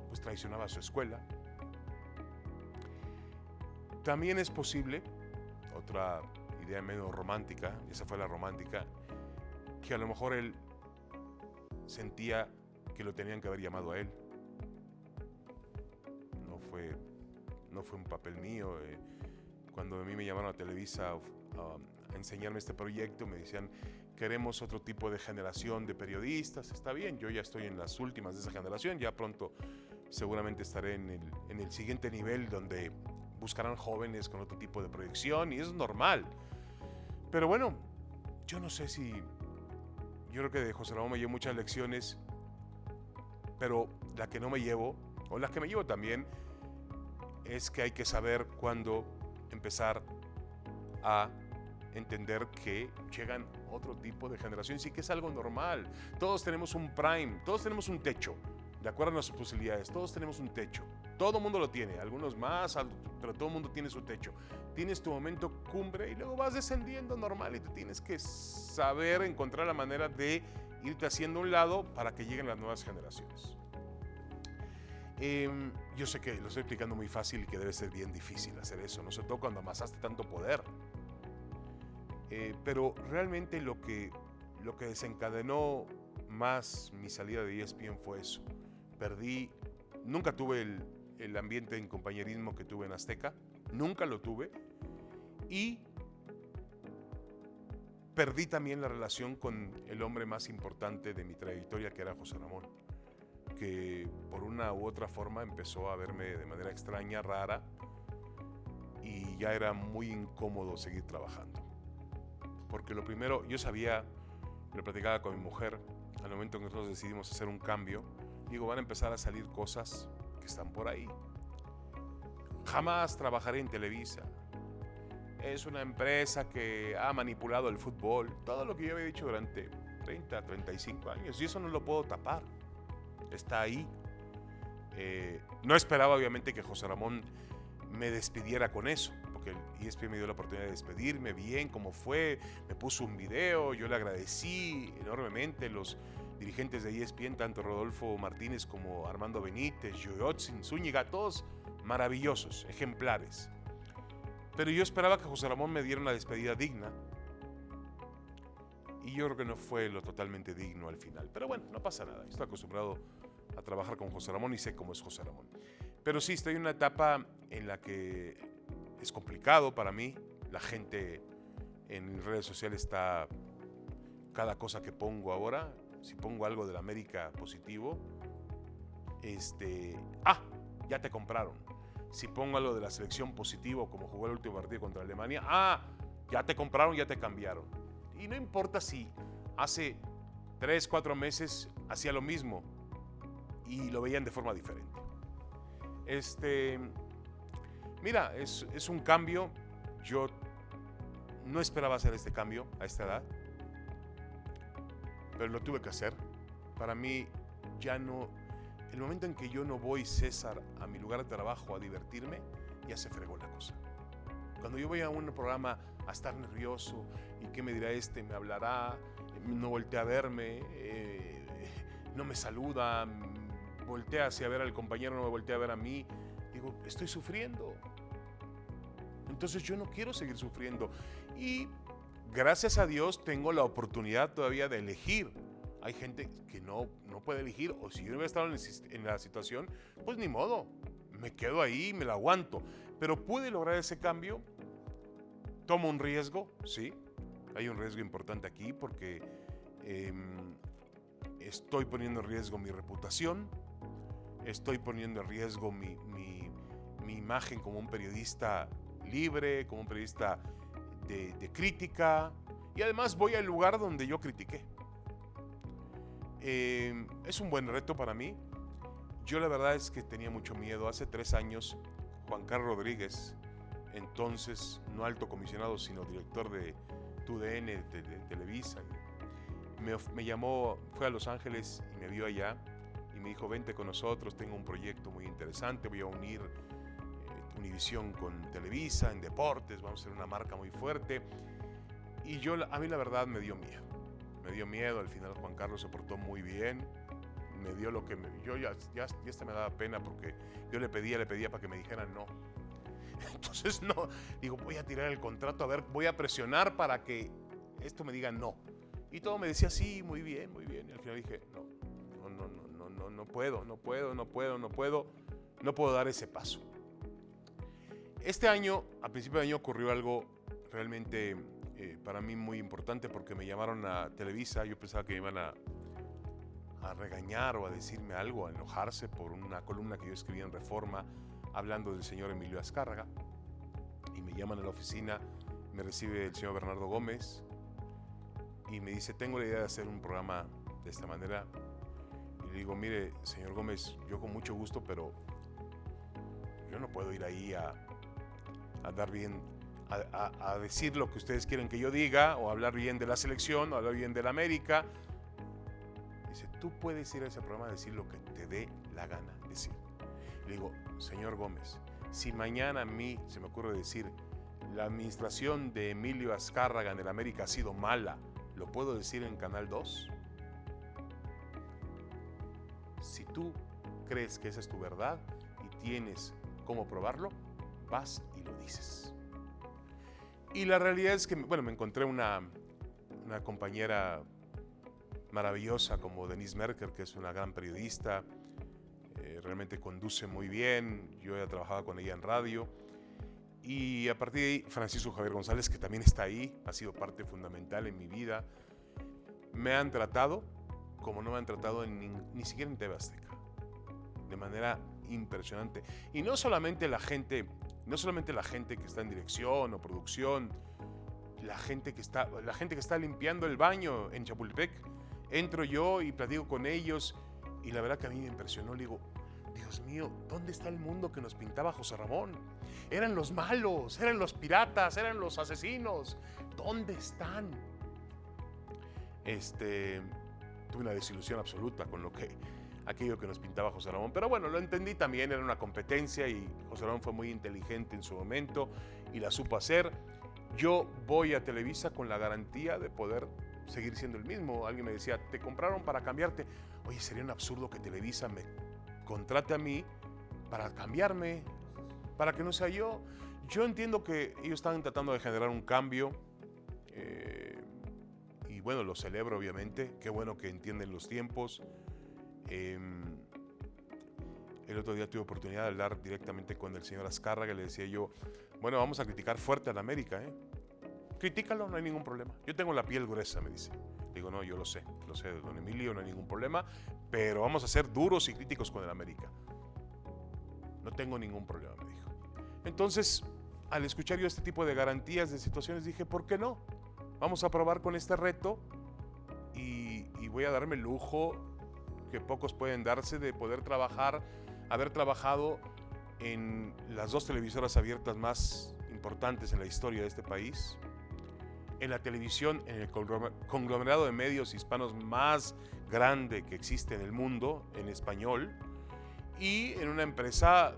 pues traicionaba a su escuela. También es posible, otra idea medio romántica, esa fue la romántica, que a lo mejor él sentía que lo tenían que haber llamado a él. No fue un papel mío. Cuando a mí me llamaron a Televisa a enseñarme este proyecto. Me decían, queremos otro tipo de generación de periodistas. Está bien, yo ya estoy en las últimas de esa generación, ya pronto seguramente estaré en el siguiente nivel donde buscarán jóvenes con otro tipo de proyección, y eso es normal. Pero bueno, yo no sé si... Yo creo que de José Ramón me llevo muchas lecciones, pero la que no me llevo, o la que me llevo también, es que hay que saber cuándo empezar a entender que llegan otro tipo de generaciones y que es algo normal. Todos tenemos un prime, todos tenemos un techo, de acuerdo a nuestras posibilidades, todos tenemos un techo. Todo el mundo lo tiene, algunos más, pero todo el mundo tiene su techo. Tienes tu momento cumbre y luego vas descendiendo normal, y tú tienes que saber encontrar la manera de irte haciendo a un lado para que lleguen las nuevas generaciones. Yo sé que lo estoy explicando muy fácil y que debe ser bien difícil hacer eso, no sobre todo cuando amasaste tanto poder. Pero realmente lo que desencadenó más mi salida de ESPN fue eso. Nunca tuve el ambiente en compañerismo que tuve en Azteca, nunca lo tuve, y perdí también la relación con el hombre más importante de mi trayectoria, que era José Ramón, que por una u otra forma empezó a verme de manera extraña, rara, y ya era muy incómodo seguir trabajando. Porque lo primero, yo sabía, lo platicaba con mi mujer, al momento en que nosotros decidimos hacer un cambio, digo, van a empezar a salir cosas que están por ahí. Jamás trabajaré en Televisa. Es una empresa que ha manipulado el fútbol. Todo lo que yo había dicho durante 30, 35 años. Y eso no lo puedo tapar. Está ahí. No esperaba, obviamente, que José Ramón me despidiera con eso, porque el ESPN me dio la oportunidad de despedirme bien, como fue. Me puso un video, yo le agradecí enormemente. Los dirigentes de ESPN, tanto Rodolfo Martínez como Armando Benítez, Yoyotzin, Zúñiga, todos maravillosos, ejemplares. Pero yo esperaba que José Ramón me diera una despedida digna, y yo creo que no fue lo totalmente digno al final. Pero bueno, no pasa nada, estoy acostumbrado a trabajar con José Ramón y sé cómo es José Ramón. Pero sí, estoy en una etapa en la que es complicado para mí. La gente en mis redes sociales está... Cada cosa que pongo ahora, si pongo algo del América positivo, ya te compraron. Si pongo algo de la selección positivo, como jugó el último partido contra Alemania, ya te compraron, ya te cambiaron. Y no importa si hace 3, 4 meses hacía lo mismo y lo veían de forma diferente. Mira, es un cambio. Yo no esperaba hacer este cambio a esta edad, pero lo tuve que hacer. Para mí ya no... El momento en que yo no voy, César, a mi lugar de trabajo a divertirme, ya se fregó la cosa. Cuando yo voy a un programa a estar nervioso, ¿y qué me dirá este? ¿Me hablará? ¿No voltea a verme? ¿No me saluda? ¿Voltea hacia ver al compañero? ¿No me voltea a ver a mí? Digo, estoy sufriendo. Entonces yo no quiero seguir sufriendo. Y gracias a Dios tengo la oportunidad todavía de elegir. Hay gente que no puede elegir, o si yo no hubiera estado en la situación, pues ni modo, me quedo ahí, me la aguanto. Pero pude lograr ese cambio. Tomo un riesgo, sí, hay un riesgo importante aquí porque estoy poniendo en riesgo mi reputación, estoy poniendo en riesgo mi imagen como un periodista libre, como un periodista de crítica, y además voy al lugar donde yo critiqué. Es un buen reto para mí. Yo la verdad es que tenía mucho miedo. Hace 3 años, Juan Carlos Rodríguez, entonces no alto comisionado, sino director de TUDN, de Televisa, me llamó, fue a Los Ángeles y me vio allá y me dijo, vente con nosotros, tengo un proyecto muy interesante, voy a unir Univisión con Televisa en deportes, vamos a hacer una marca muy fuerte. Y a mí la verdad me dio miedo. Al final Juan Carlos se portó muy bien, me dio lo que yo ya me daba pena, porque yo le pedía para que me dijeran no. Entonces no, digo, voy a tirar el contrato, a ver, voy a presionar para que esto me diga no. Y todo me decía sí, muy bien. Y al final dije, no puedo dar ese paso. Este año, a principio de año, ocurrió algo realmente para mí muy importante porque me llamaron a Televisa. Yo pensaba que me iban a regañar o a decirme algo, a enojarse por una columna que yo escribí en Reforma hablando del señor Emilio Azcárraga. Y me llaman a la oficina, me recibe el señor Bernardo Gómez y me dice, tengo la idea de hacer un programa de esta manera. Y le digo, mire, señor Gómez, yo con mucho gusto, pero yo no puedo ir ahí a dar bien, a decir lo que ustedes quieren que yo diga, o hablar bien de la selección, o hablar bien de la América. Dice, tú puedes ir a ese programa a decir lo que te dé la gana decir. Le digo, señor Gómez, si mañana a mí se me ocurre decir, la administración de Emilio Azcárraga en el América ha sido mala, ¿lo puedo decir en Canal 2? Si tú crees que esa es tu verdad y tienes cómo probarlo, vas y lo dices. Y la realidad es que, bueno, me encontré una compañera maravillosa como Denise Merker, que es una gran periodista, realmente conduce muy bien. Yo he trabajado con ella en radio. Y a partir de ahí, Francisco Javier González, que también está ahí, ha sido parte fundamental en mi vida. Me han tratado como no me han tratado ni siquiera en TV Azteca, de manera impresionante. Y no solamente la gente que está en dirección o producción, la gente que está limpiando el baño en Chapultepec. Entro yo y platico con ellos y la verdad que a mí me impresionó. Le digo, Dios mío, ¿dónde está el mundo que nos pintaba José Ramón? Eran los malos, eran los piratas, eran los asesinos. ¿Dónde están? Tuve una desilusión absoluta con aquello que nos pintaba José Ramón, pero bueno, lo entendí también, era una competencia y José Ramón fue muy inteligente en su momento y la supo hacer. Yo voy a Televisa con la garantía de poder seguir siendo el mismo. Alguien me decía, te compraron para cambiarte. Oye, sería un absurdo que Televisa me contrate a mí para cambiarme, para que no sea yo. Yo entiendo que ellos están tratando de generar un cambio y bueno, lo celebro obviamente. Qué bueno que entienden los tiempos. El otro día tuve oportunidad de hablar directamente con el señor Azcárraga y le decía yo, bueno, vamos a criticar fuerte a la América, Critícalo, no hay ningún problema. Yo tengo la piel gruesa, me dice. Digo, no, yo lo sé, don Emilio, no hay ningún problema, pero vamos a ser duros y críticos con el América. No tengo ningún problema, me dijo. Entonces, al escuchar yo este tipo de garantías, de situaciones, dije, ¿por qué no? Vamos a probar con este reto y voy a darme el lujo que pocos pueden darse de poder haber trabajado en las dos televisoras abiertas más importantes en la historia de este país, en la televisión, en el conglomerado de medios hispanos más grande que existe en el mundo, en español, y en una empresa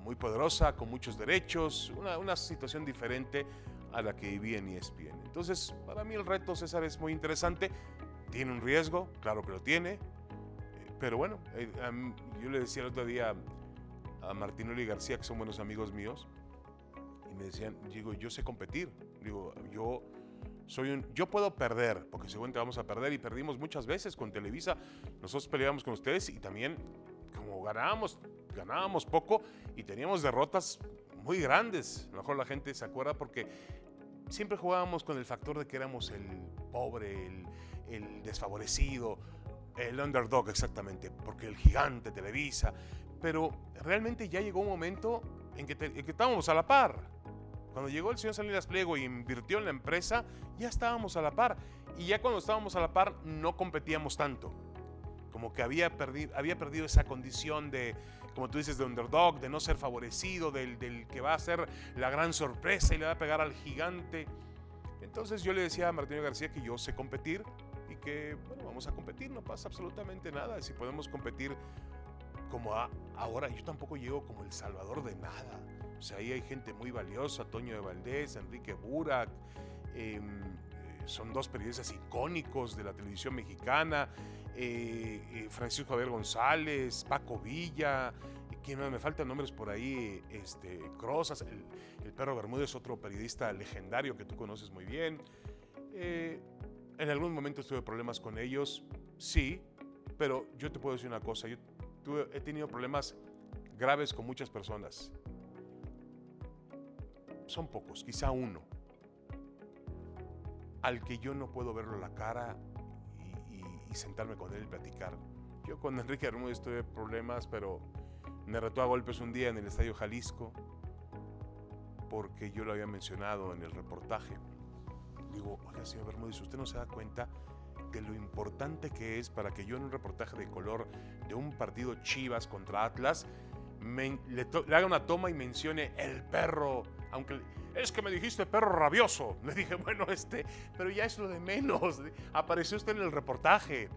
muy poderosa, con muchos derechos, una situación diferente a la que viví en ESPN. Entonces, para mí el reto, César, es muy interesante. Tiene un riesgo, claro que lo tiene, pero bueno, yo le decía el otro día a Martinoli y García, que son buenos amigos míos, y me decían, digo, yo sé competir, digo, yo puedo perder, porque seguramente vamos a perder, y perdimos muchas veces con Televisa. Nosotros peleábamos con ustedes y también, como ganábamos poco y teníamos derrotas muy grandes. A lo mejor la gente se acuerda porque siempre jugábamos con el factor de que éramos el pobre, el desfavorecido, el underdog exactamente, porque el gigante Televisa. Pero realmente ya llegó un momento en que estábamos a la par. Cuando llegó el señor Salinas Pliego y invirtió en la empresa, ya estábamos a la par. Y ya cuando estábamos a la par, no competíamos tanto. Como que había perdido esa condición de, como tú dices, de underdog, de no ser favorecido, del que va a ser la gran sorpresa y le va a pegar al gigante. Entonces yo le decía a Martín García que yo sé competir y que, bueno, vamos a competir, no pasa absolutamente nada. Si podemos competir como ahora, yo tampoco llego como el salvador de nada. O sea, ahí hay gente muy valiosa, Toño de Valdés, Enrique Burak, son dos periodistas icónicos de la televisión mexicana, Francisco Javier González, Paco Villa, me faltan nombres por ahí, Crozas, el Perro Bermúdez, otro periodista legendario que tú conoces muy bien. En algún momento tuve problemas con ellos, sí, pero yo te puedo decir una cosa, he tenido problemas graves con muchas personas. Son pocos, quizá uno. al que yo no puedo verlo a la cara y sentarme con él y platicar. Yo con Enrique Bermúdez tuve problemas, pero me retó a golpes un día en el Estadio Jalisco porque yo lo había mencionado en el reportaje. Digo, oiga, señor Bermúdez, ¿usted no se da cuenta de lo importante que es para que yo en un reportaje de color de un partido Chivas contra Atlas le haga una toma y mencione el perro, aunque es que me dijiste perro rabioso? Le dije, bueno, pero ya es lo de menos. Apareció usted en el reportaje.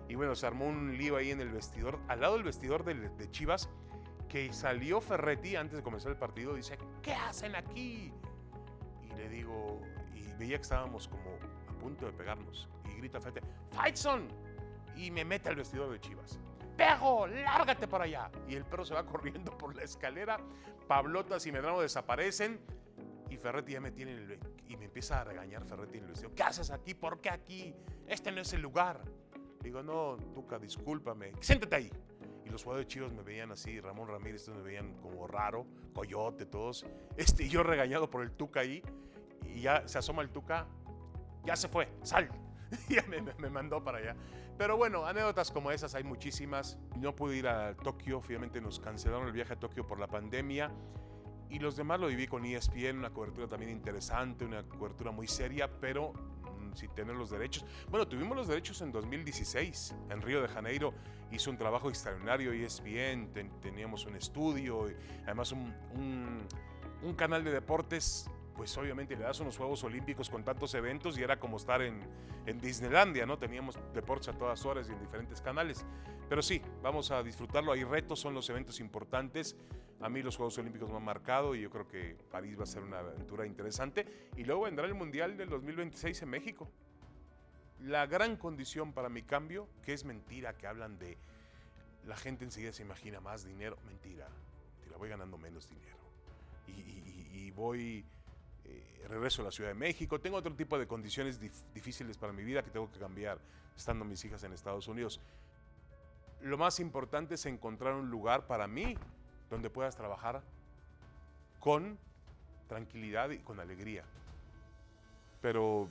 Y bueno, se armó un lío ahí en el vestidor, al lado del vestidor de Chivas, que salió Ferretti antes de comenzar el partido. Dice, ¿qué hacen aquí? Y le digo, y veía que estábamos como a punto de pegarnos. Y grita Ferretti, ¡Faitelson! Y me mete al vestidor de Chivas. ¡Perro, lárgate para allá! Y el perro se va corriendo por la escalera. Pablotas y Medrano desaparecen. Y Ferretti ya me tiene y me empieza a regañar Ferretti en el vestido. ¿Qué haces aquí? ¿Por qué aquí? Este no es el lugar. Digo, no, Tuca, discúlpame. Siéntate ahí. Y los jugadores de Chivas me veían así, Ramón Ramírez, me veían como raro, Coyote, todos. Y yo regañado por el Tuca ahí. Y ya se asoma el Tuca. Ya se fue, sal. Y ya me mandó para allá. Pero bueno, anécdotas como esas hay muchísimas. No pude ir a Tokio, finalmente nos cancelaron el viaje a Tokio por la pandemia. Y los demás lo viví con ESPN, una cobertura también interesante, una cobertura muy seria, pero sin tener los derechos. Bueno, tuvimos los derechos en 2016, en Río de Janeiro. Hizo un trabajo extraordinario ESPN, teníamos un estudio, además un canal de deportes. Pues obviamente le das unos Juegos Olímpicos con tantos eventos y era como estar en Disneylandia, ¿no? Teníamos deportes a todas horas y en diferentes canales. Pero sí, vamos a disfrutarlo. Hay retos, son los eventos importantes. A mí los Juegos Olímpicos me han marcado y yo creo que París va a ser una aventura interesante. Y luego vendrá el Mundial del 2026 en México. La gran condición para mi cambio, que es mentira, que hablan de la gente enseguida se imagina más dinero. Mentira, voy ganando menos dinero. Y voy... regreso a la Ciudad de México, tengo otro tipo de condiciones difíciles para mi vida que tengo que cambiar estando mis hijas en Estados Unidos. Lo más importante es encontrar un lugar para mí donde puedas trabajar con tranquilidad y con alegría. Pero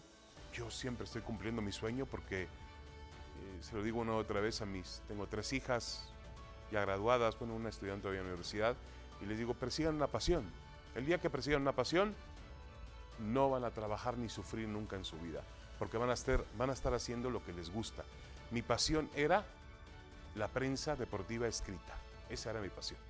yo siempre estoy cumpliendo mi sueño porque se lo digo una y otra vez tengo 3 hijas ya graduadas, bueno, una estudiante todavía en la universidad, y les digo, persigan una pasión. El día que persigan una pasión, no van a trabajar ni sufrir nunca en su vida, porque van a estar haciendo lo que les gusta. Mi pasión era la prensa deportiva escrita, esa era mi pasión.